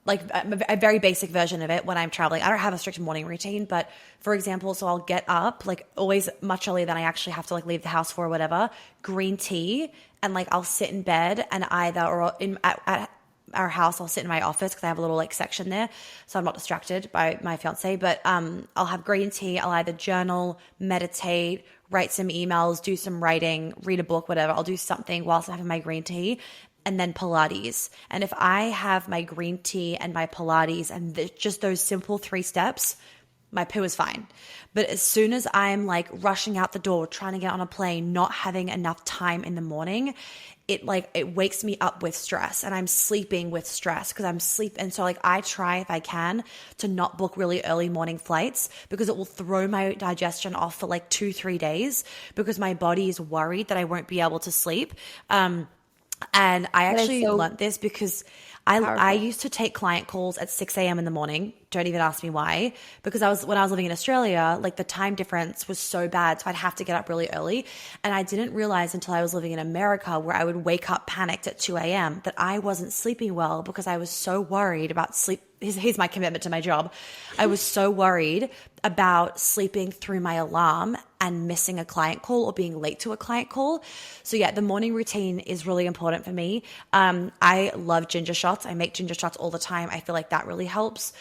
like a very basic version of it when I'm traveling. I don't have a strict morning routine, but for example, so I'll get up like always much earlier than I actually have to like leave the house for or whatever, green tea, and like I'll sit in bed and either or at our house, I'll sit in my office because I have a little like section there, so I'm not distracted by my fiance. But I'll have green tea. I'll either journal, meditate, write some emails, do some writing, read a book, whatever. I'll do something whilst I'm having my green tea, and then Pilates. And if I have my green tea and my Pilates and just those simple 3 steps, my poo is fine. But as soon as I'm like rushing out the door, trying to get on a plane, not having enough time in the morning, it wakes me up with stress, and I'm sleeping with stress because I'm sleep. And so like I try, if I can, to not book really early morning flights because it will throw my digestion off for like 2-3 days because my body is worried that I won't be able to sleep. And I actually learned this because I used to take client calls at 6 a.m. in the morning. Don't even ask me why. Because when I was living in Australia, like the time difference was so bad. So I'd have to get up really early. And I didn't realize until I was living in America, where I would wake up panicked at 2 a.m., that I wasn't sleeping well because I was so worried about sleep. Here's my commitment to my job. I was so worried about sleeping through my alarm and missing a client call or being late to a client call. So yeah, the morning routine is really important for me. I love ginger shots. I make ginger shots all the time. I feel like that really helps.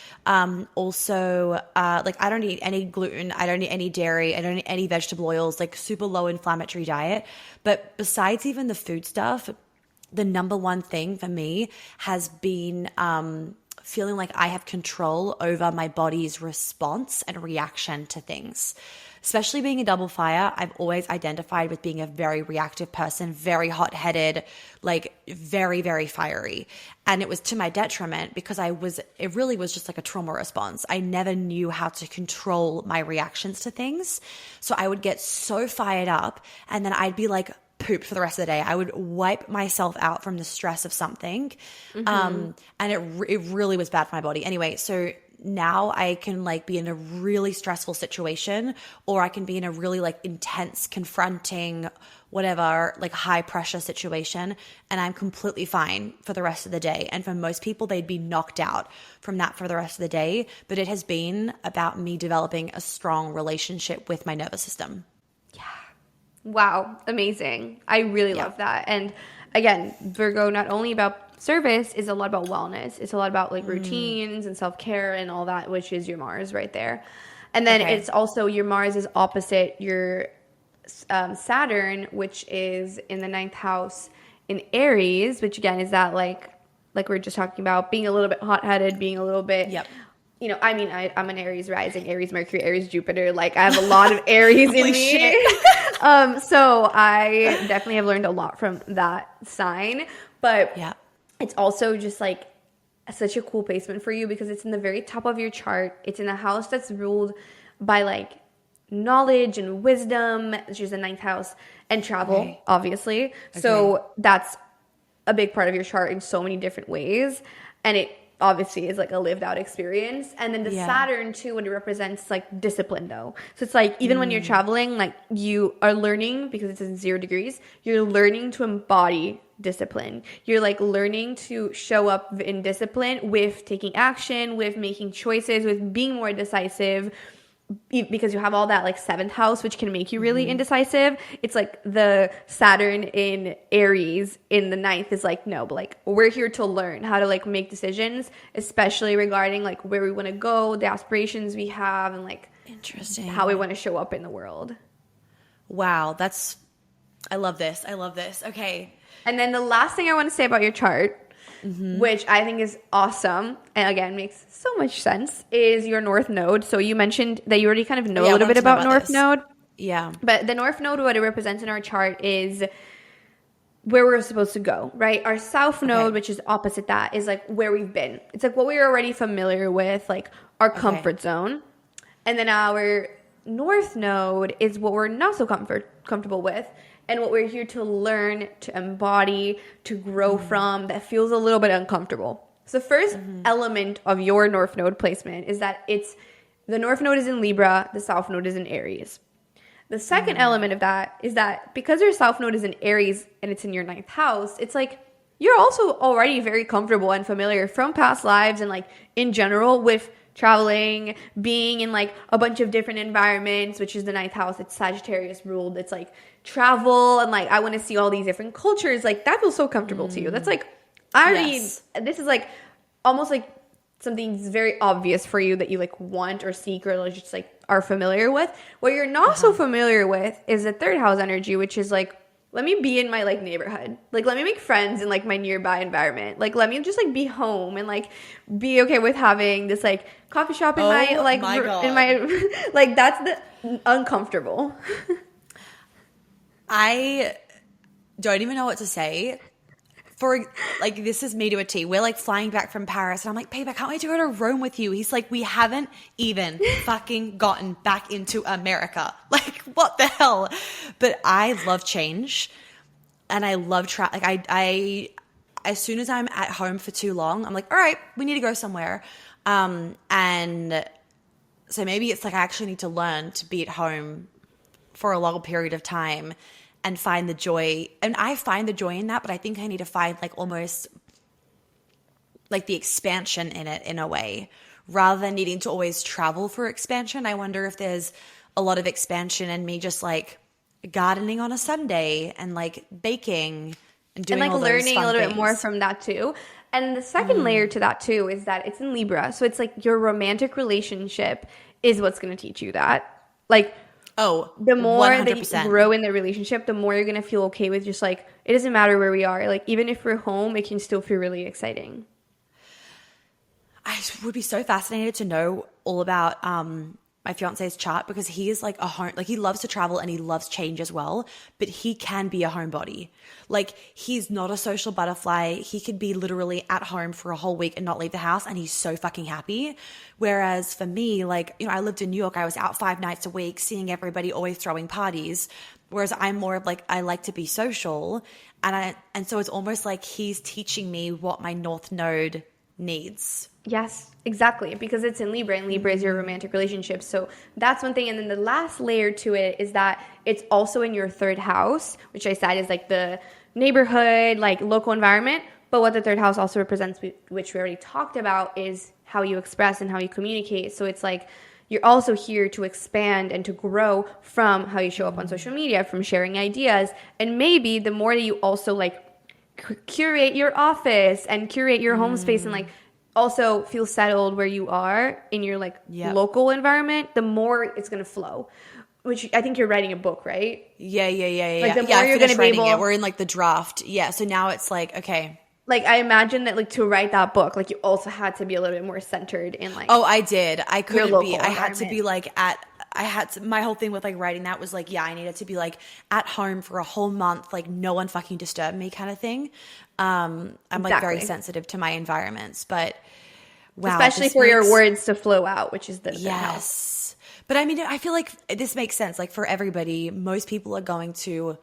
Also, like I don't eat any gluten. I don't eat any dairy. I don't eat any vegetable oils, like super low inflammatory diet. But besides even the food stuff, the number one thing for me has been, feeling like I have control over my body's response and reaction to things. Especially being a double fire, I've always identified with being a very reactive person, very hot-headed, like very, very fiery. And it was to my detriment because it really was just like a trauma response. I never knew how to control my reactions to things. So I would get so fired up and then I'd be like pooped for the rest of the day. I would wipe myself out from the stress of something. And it really was bad for my body. Anyway, so now I can like be in a really stressful situation, or I can be in a really like intense, confronting, whatever, like high pressure situation, and I'm completely fine for the rest of the day. And for most people, they'd be knocked out from that for the rest of the day. But it has been about me developing a strong relationship with my nervous system. Wow, amazing. I really love that. And again, Virgo, not only about service, is a lot about wellness. It's a lot about like routines and self-care and all that, which is your Mars right there. And then it's also your Mars is opposite your Saturn, which is in the 9th house in Aries, which again is that like we were just talking about, being a little bit hot-headed, being a little bit you know, I mean, I'm an Aries rising, Aries Mercury, Aries Jupiter. Like, I have a lot of Aries in me. So I definitely have learned a lot from that sign. But it's also just like such a cool placement for you because it's in the very top of your chart. It's in a house that's ruled by like knowledge and wisdom, which is the 9th house, and travel, obviously. So that's a big part of your chart in so many different ways. And it obviously is like a lived out experience. And then the Saturn too, when it represents like discipline though. So it's like even when you're traveling, like you are learning, because it's in 0 degrees, you're learning to embody discipline. You're like learning to show up in discipline with taking action, with making choices, with being more decisive, because you have all that like 7th house, which can make you really indecisive. It's like the Saturn in Aries in the 9th is like, no, but like we're here to learn how to like make decisions, especially regarding like where we want to go, the aspirations we have, and like how we want to show up in the world. Wow. I love this. I love this. Okay. And then the last thing I want to say about your chart, which I think is awesome, and again makes so much sense, is your North Node. So you mentioned that you already kind of know a little bit about North Node. Yeah. But the North Node, what it represents in our chart is where we're supposed to go, right? Our South Node, which is opposite that, is like where we've been. It's like what we're already familiar with, like our comfort zone. And then our North Node is what we're not so comfortable with, and what we're here to learn, to embody, to grow from, that feels a little bit uncomfortable. So the first element of your North Node placement is that the North Node is in Libra, the South Node is in Aries. The second element of that is that because your South Node is in Aries and it's in your 9th house, it's like you're also already very comfortable and familiar from past lives and like in general with traveling, being in like a bunch of different environments, which is the 9th house. It's Sagittarius ruled. It's like travel and like I want to see all these different cultures. Like that feels so comfortable to you. That's like I Yes. mean, this is like almost like something very obvious for you that you like want or seek or like just like are familiar with. What you're not so familiar with is the third house energy, which is like, let me be in my like neighborhood. Like let me make friends in like my nearby environment. Like let me just like be home and like be okay with having this like coffee shop in my Oh like my in my like that's the uncomfortable. I don't even know what to say. For like, this is me to a T. We're like flying back from Paris, and I'm like, babe, I can't wait to go to Rome with you. He's like, we haven't even fucking gotten back into America. Like, what the hell? But I love change, and I love like I as soon as I'm at home for too long, I'm like, all right, we need to go somewhere. And so maybe it's like I actually need to learn to be at home for a long period of time and find the joy. And I find the joy in that, but I think I need to find like almost like the expansion in it in a way, rather than needing to always travel for expansion. I wonder if there's a lot of expansion in me just like gardening on a Sunday and like baking and doing And like all those learning a fun little things. bit more from that too. And the second layer to that too is that it's in Libra. So it's like your romantic relationship is what's going to teach you that. Like Oh, the more that you 100%. grow in the relationship, the more you're going to feel okay with just like, it doesn't matter where we are. Like even if we're home, it can still feel really exciting. I would be so fascinated to know all about my fiance's chart, because he is like a home, like he loves to travel and he loves change as well, but he can be a homebody. Like he's not a social butterfly. He could be literally at home for a whole week and not leave the house, and he's so fucking happy. Whereas for me, like, you know, I lived in New York. I was out 5 nights a week, seeing everybody, always throwing parties. Whereas I'm more of like, I like to be social. And so it's almost like he's teaching me what my North Node needs. Yes, exactly. Because it's in Libra, and Libra is your romantic relationship. So that's one thing. And then the last layer to it is that it's also in your third house, which I said is like the neighborhood, like local environment. But what the third house also represents, which we already talked about, is how you express and how you communicate. So it's like you're also here to expand and to grow from how you show up on social media, from sharing ideas. And maybe the more that you also like curate your office and curate your home space and like also feel settled where you are in your like local environment, the more it's going to flow. Which I think you're writing a book, right? Yeah. Like the more I you're finished going to be writing able, it. We're in like the draft. Yeah. So now it's like, okay. like I imagine that like to write that book, like you also had to be a little bit more centered in like. Oh, I did. I couldn't be. local I had to be environment. like my whole thing with like writing that was like, yeah, I needed to be like at home for a whole month, like no one fucking disturb me kind of thing. I'm like very Exactly. sensitive to my environments, but wow. Especially this for your makes- words to flow out, which is the third house. Yes. But I mean, I feel like this makes sense. Like for everybody, most people are going to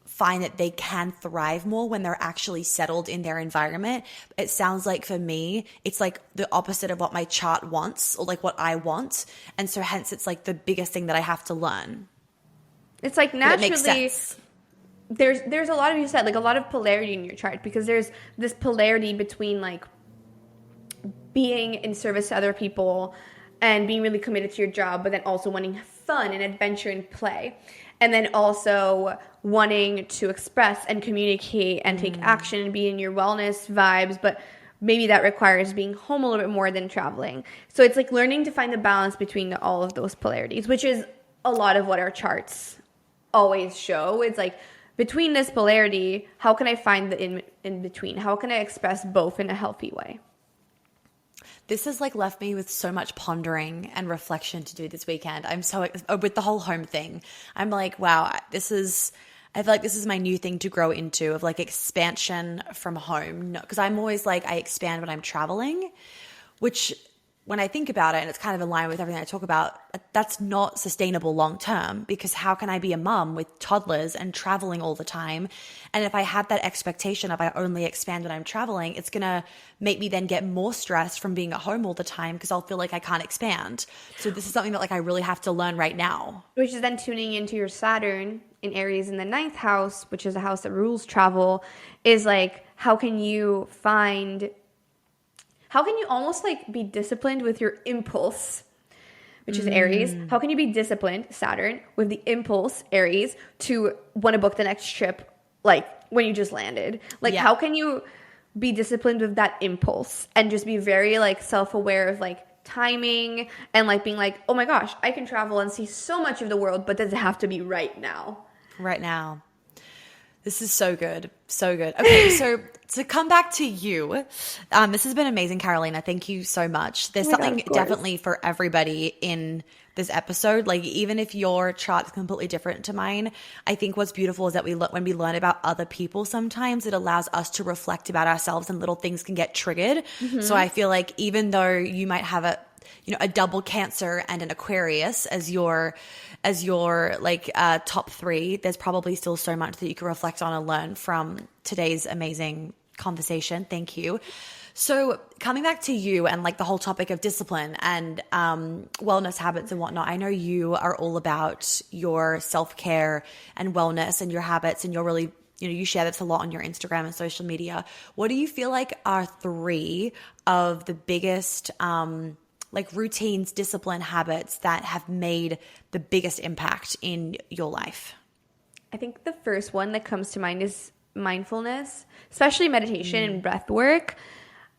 find that they can thrive more when they're actually settled in their environment. It sounds like for me, it's like the opposite of what my chart wants, or like what I want. And so hence it's like the biggest thing that I have to learn. It's like But it makes naturally sense. there's a lot of, you said, like a lot of polarity in your chart, because there's this polarity between like being in service to other people and being really committed to your job, but then also wanting fun and adventure and play, and then also wanting to express and communicate and take action and be in your wellness vibes, but maybe that requires being home a little bit more than traveling. So it's like learning to find the balance between all of those polarities, which is a lot of what our charts always show. It's like, between this polarity, how can I find the in between? How can I express both in a healthy way? This has like left me with so much pondering and reflection to do this weekend. I'm so with the whole home thing. I'm like, wow, I feel like this is my new thing to grow into, of like expansion from home. Because I'm always like, I expand when I'm traveling, which when I think about it, and it's kind of in line with everything I talk about, that's not sustainable long term, because how can I be a mum with toddlers and traveling all the time? And if I have that expectation of I only expand when I'm traveling, it's going to make me then get more stressed from being at home all the time, because I'll feel like I can't expand. So this is something that like I really have to learn right now. Which is then tuning into your Saturn in Aries in the ninth house, which is a house that rules travel, is like, how can you almost like be disciplined with your impulse, which is Aries? How can you be disciplined, Saturn, with the impulse, Aries, to want to book the next trip, like when you just landed? Like, Yeah. how can you be disciplined with that impulse and just be very like self-aware of like timing and like being like, oh my gosh, I can travel and see so much of the world, but does it have to be right now? Right now. This is so good. So good. Okay, so to come back to you, this has been amazing, Carolina. Thank you so much. There's something definitely for everybody in this episode. Like, even if your chart is completely different to mine, I think what's beautiful is that when we learn about other people, sometimes it allows us to reflect about ourselves and little things can get triggered. So I feel like even though you might have a double Cancer and an Aquarius as your like top three, there's probably still so much that you can reflect on and learn from today's amazing conversation. Thank you. So coming back to you and like the whole topic of discipline and wellness habits and whatnot, I know you are all about your self-care and wellness and your habits, and you're really, you share this a lot on your Instagram and social media. What do you feel like are three of the biggest like routines, discipline, habits that have made the biggest impact in your life? I think the first one that comes to mind is mindfulness, especially meditation and breath work.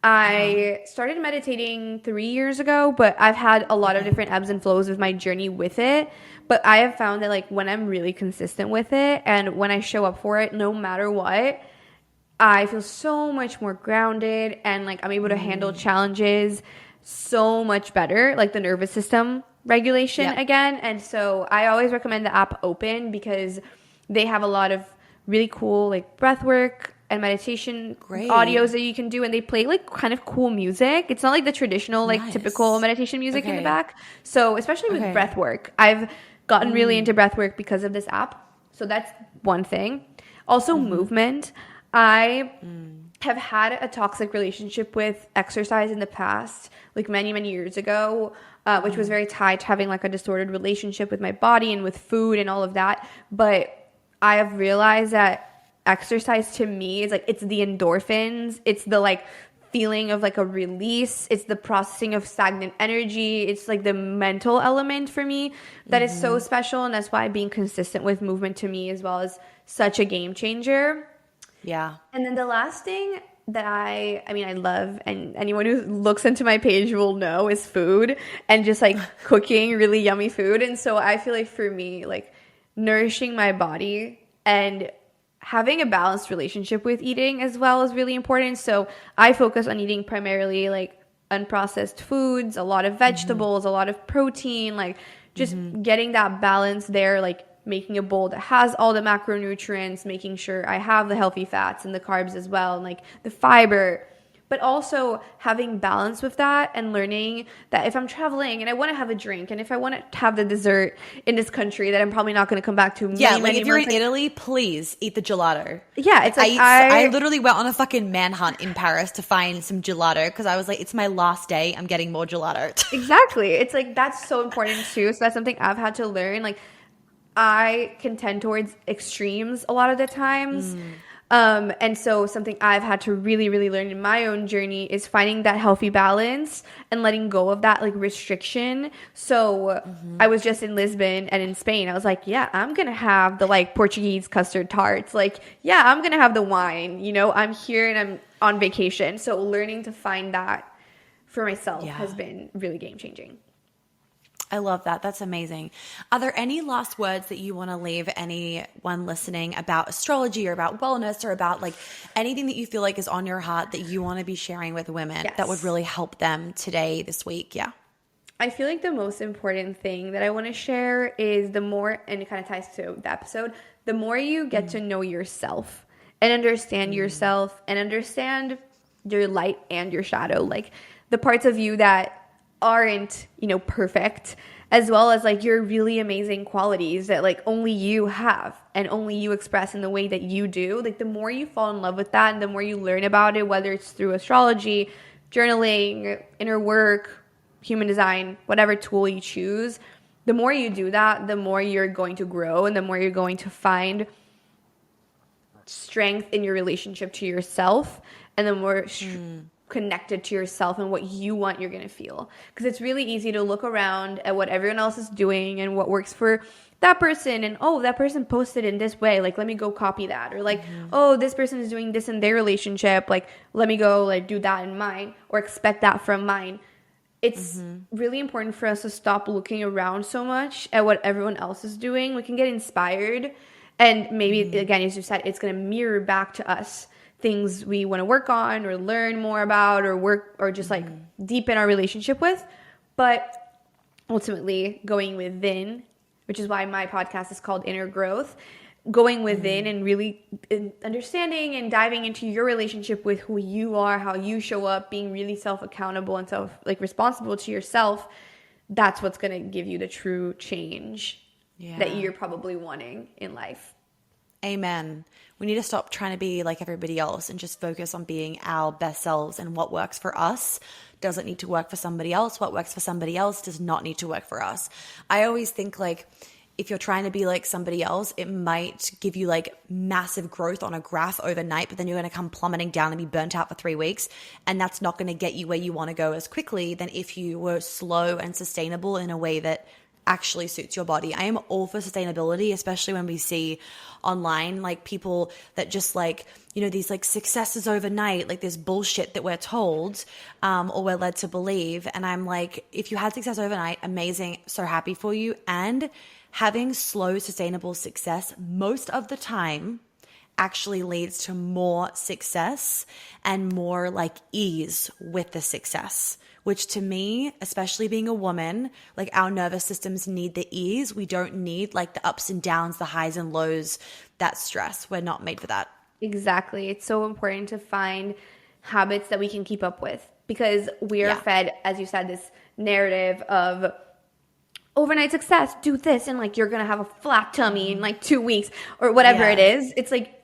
I started meditating 3 years ago, but I've had a lot of different ebbs and flows with my journey with it. But I have found that like when I'm really consistent with it and when I show up for it, no matter what, I feel so much more grounded and like I'm able to handle challenges so much better, like the nervous system regulation again. And so I always recommend the app Open because they have a lot of really cool like breath work and meditation audios that you can do, and they play like kind of cool music. It's not like the traditional like typical meditation music in the back. So especially with breath work, I've gotten really into breath work because of this app. So that's one thing. Also movement. I have had a toxic relationship with exercise in the past, like many, many years ago, which was very tied to having like a distorted relationship with my body and with food and all of that. But I have realized that exercise to me is like, it's the endorphins, it's the like feeling of like a release, it's the processing of stagnant energy, it's like the mental element for me that is so special. And that's why being consistent with movement to me as well is such a game changer. Yeah. And then the last thing that I love, and anyone who looks into my page will know, is food and just like cooking really yummy food. And so I feel like for me, like nourishing my body and having a balanced relationship with eating as well is really important. So I focus on eating primarily like unprocessed foods, a lot of vegetables, a lot of protein, like just getting that balance there, like making a bowl that has all the macronutrients, making sure I have the healthy fats and the carbs as well, and like the fiber, but also having balance with that and learning that if I'm traveling and I want to have a drink and if I want to have the dessert in this country that I'm probably not going to come back to if you're in Italy, please eat the gelato. Yeah, it's like I literally went on a fucking manhunt in Paris to find some gelato because I was like, it's my last day, I'm getting more gelato. Exactly. It's like that's so important too. So that's something I've had to learn. Like I can tend towards extremes a lot of the times. And so something I've had to really, really learn in my own journey is finding that healthy balance and letting go of that like restriction. So I was just in Lisbon and in Spain. I was like, yeah, I'm going to have the like Portuguese custard tarts. Like, yeah, I'm going to have the wine, I'm here and I'm on vacation. So learning to find that for myself has been really game changing. I love that. That's amazing. Are there any last words that you want to leave anyone listening about astrology or about wellness or about like anything that you feel like is on your heart that you want to be sharing with women that would really help them today, this week? Yeah. I feel like the most important thing that I want to share is the more, and it kind of ties to the episode, the more you get to know yourself and understand yourself and understand your light and your shadow, like the parts of you that aren't, perfect, as well as like your really amazing qualities that like only you have and only you express in the way that you do. Like the more you fall in love with that and the more you learn about it, whether it's through astrology, journaling, inner work, human design, whatever tool you choose, the more you do that, the more you're going to grow and the more you're going to find strength in your relationship to yourself, and the more connected to yourself and what you want you're going to feel. Because it's really easy to look around at what everyone else is doing and what works for that person, and oh, that person posted in this way, like let me go copy that, or like oh, this person is doing this in their relationship, like let me go like do that in mine, or expect that from mine. It's really important for us to stop looking around so much at what everyone else is doing. We can get inspired, and maybe again, as you said, it's going to mirror back to us things we want to work on or learn more about or work or just like deepen our relationship with. But ultimately going within, which is why my podcast is called Inner Growth, going within and really understanding and diving into your relationship with who you are, how you show up, being really self-accountable and responsible to yourself. That's what's going to give you the true change that you're probably wanting in life. Amen. We need to stop trying to be like everybody else and just focus on being our best selves, and what works for us doesn't need to work for somebody else. What works for somebody else does not need to work for us. I always think like if you're trying to be like somebody else, it might give you like massive growth on a graph overnight, but then you're going to come plummeting down and be burnt out for 3 weeks. And that's not going to get you where you want to go as quickly than if you were slow and sustainable in a way that actually suits your body. I am all for sustainability, especially when we see online like people that just like, you know, these like successes overnight, like this bullshit that we're told or we're led to believe. And I'm like, if you had success overnight, amazing, so happy for you. And having slow, sustainable success most of the time actually leads to more success and more like ease with the success, which to me, especially being a woman, like our nervous systems need the ease. We don't need like the ups and downs, the highs and lows, that stress. We're not made for that. Exactly. It's so important to find habits that we can keep up with, because we are fed, as you said, this narrative of overnight success, do this, and like you're gonna have a flat tummy in like 2 weeks or whatever it is. It's like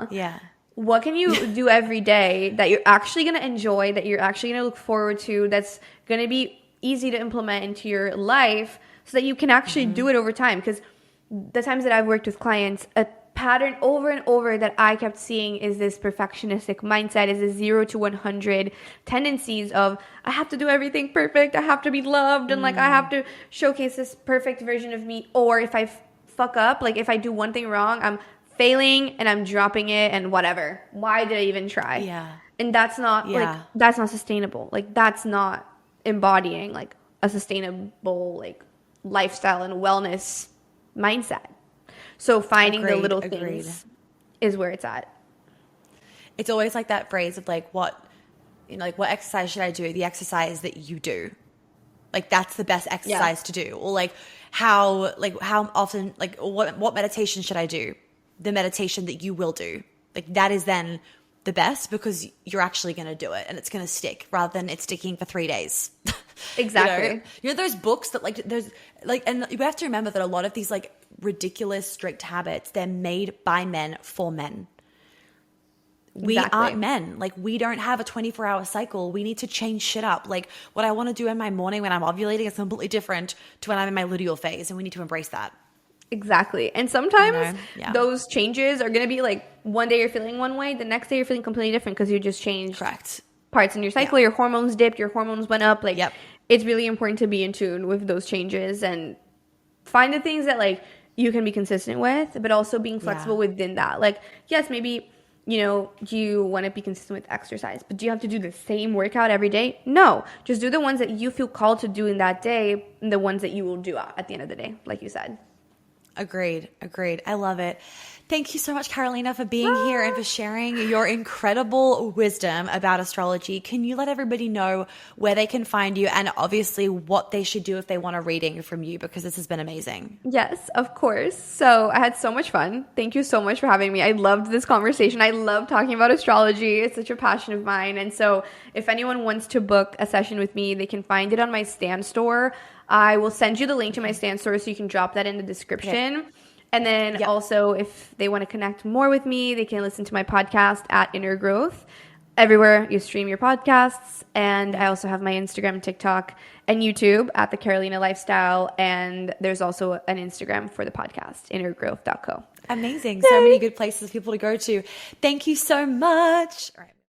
Yeah. What can you do every day that you're actually gonna enjoy, that you're actually gonna look forward to, that's gonna be easy to implement into your life so that you can actually do it over time? Because the times that I've worked with clients, a pattern over and over that I kept seeing is this perfectionistic mindset, is this 0 to 100 tendencies of I have to do everything perfect, I have to be loved, and like I have to showcase this perfect version of me. Or if I fuck up, like if I do one thing wrong, I'm failing and I'm dropping it and whatever. Why did I even try? Yeah. And that's not like that's not sustainable. Like that's not embodying like a sustainable like lifestyle and wellness mindset. So finding the little things is where it's at. It's always like that phrase of like what exercise should I do? The exercise that you do. Like that's the best exercise to do. Or like how often, like what meditation should I do? The meditation that you will do. Like that is then the best, because you're actually going to do it and it's going to stick rather than it sticking for 3 days. Exactly. You know those books that like there's like, and you have to remember that a lot of these like ridiculous strict habits, they're made by men for men. We aren't men. Like we don't have a 24-hour cycle. We need to change shit up. Like what I want to do in my morning when I'm ovulating is completely different to when I'm in my luteal phase, and we need to embrace that. Exactly. And sometimes those changes are going to be like one day you're feeling one way, the next day you're feeling completely different because you just changed parts in your cycle. Your hormones dipped, your hormones went up. Like it's really important to be in tune with those changes and find the things that like you can be consistent with, but also being flexible within that. Like, yes, maybe, you know, you want to be consistent with exercise, but do you have to do the same workout every day? No, just do the ones that you feel called to do in that day, and the ones that you will do at the end of the day, like you said. Agreed. I love it. Thank you so much, Carolina, for being here and for sharing your incredible wisdom about astrology. Can you let everybody know where they can find you and obviously what they should do if they want a reading from you, because this has been amazing. Yes, of course. So I had so much fun. Thank you so much for having me. I loved this conversation. I love talking about astrology. It's such a passion of mine. And so if anyone wants to book a session with me, they can find it on my Stan store. I will send you the link to my Stan store so you can drop that in the description. Okay. And then also, if they want to connect more with me, they can listen to my podcast at Inner Growth, everywhere you stream your podcasts. And I also have my Instagram, TikTok, and YouTube at The Carolina Lifestyle. And there's also an Instagram for the podcast, innergrowth.co. Amazing. So many good places for people to go to. Thank you so much. All right.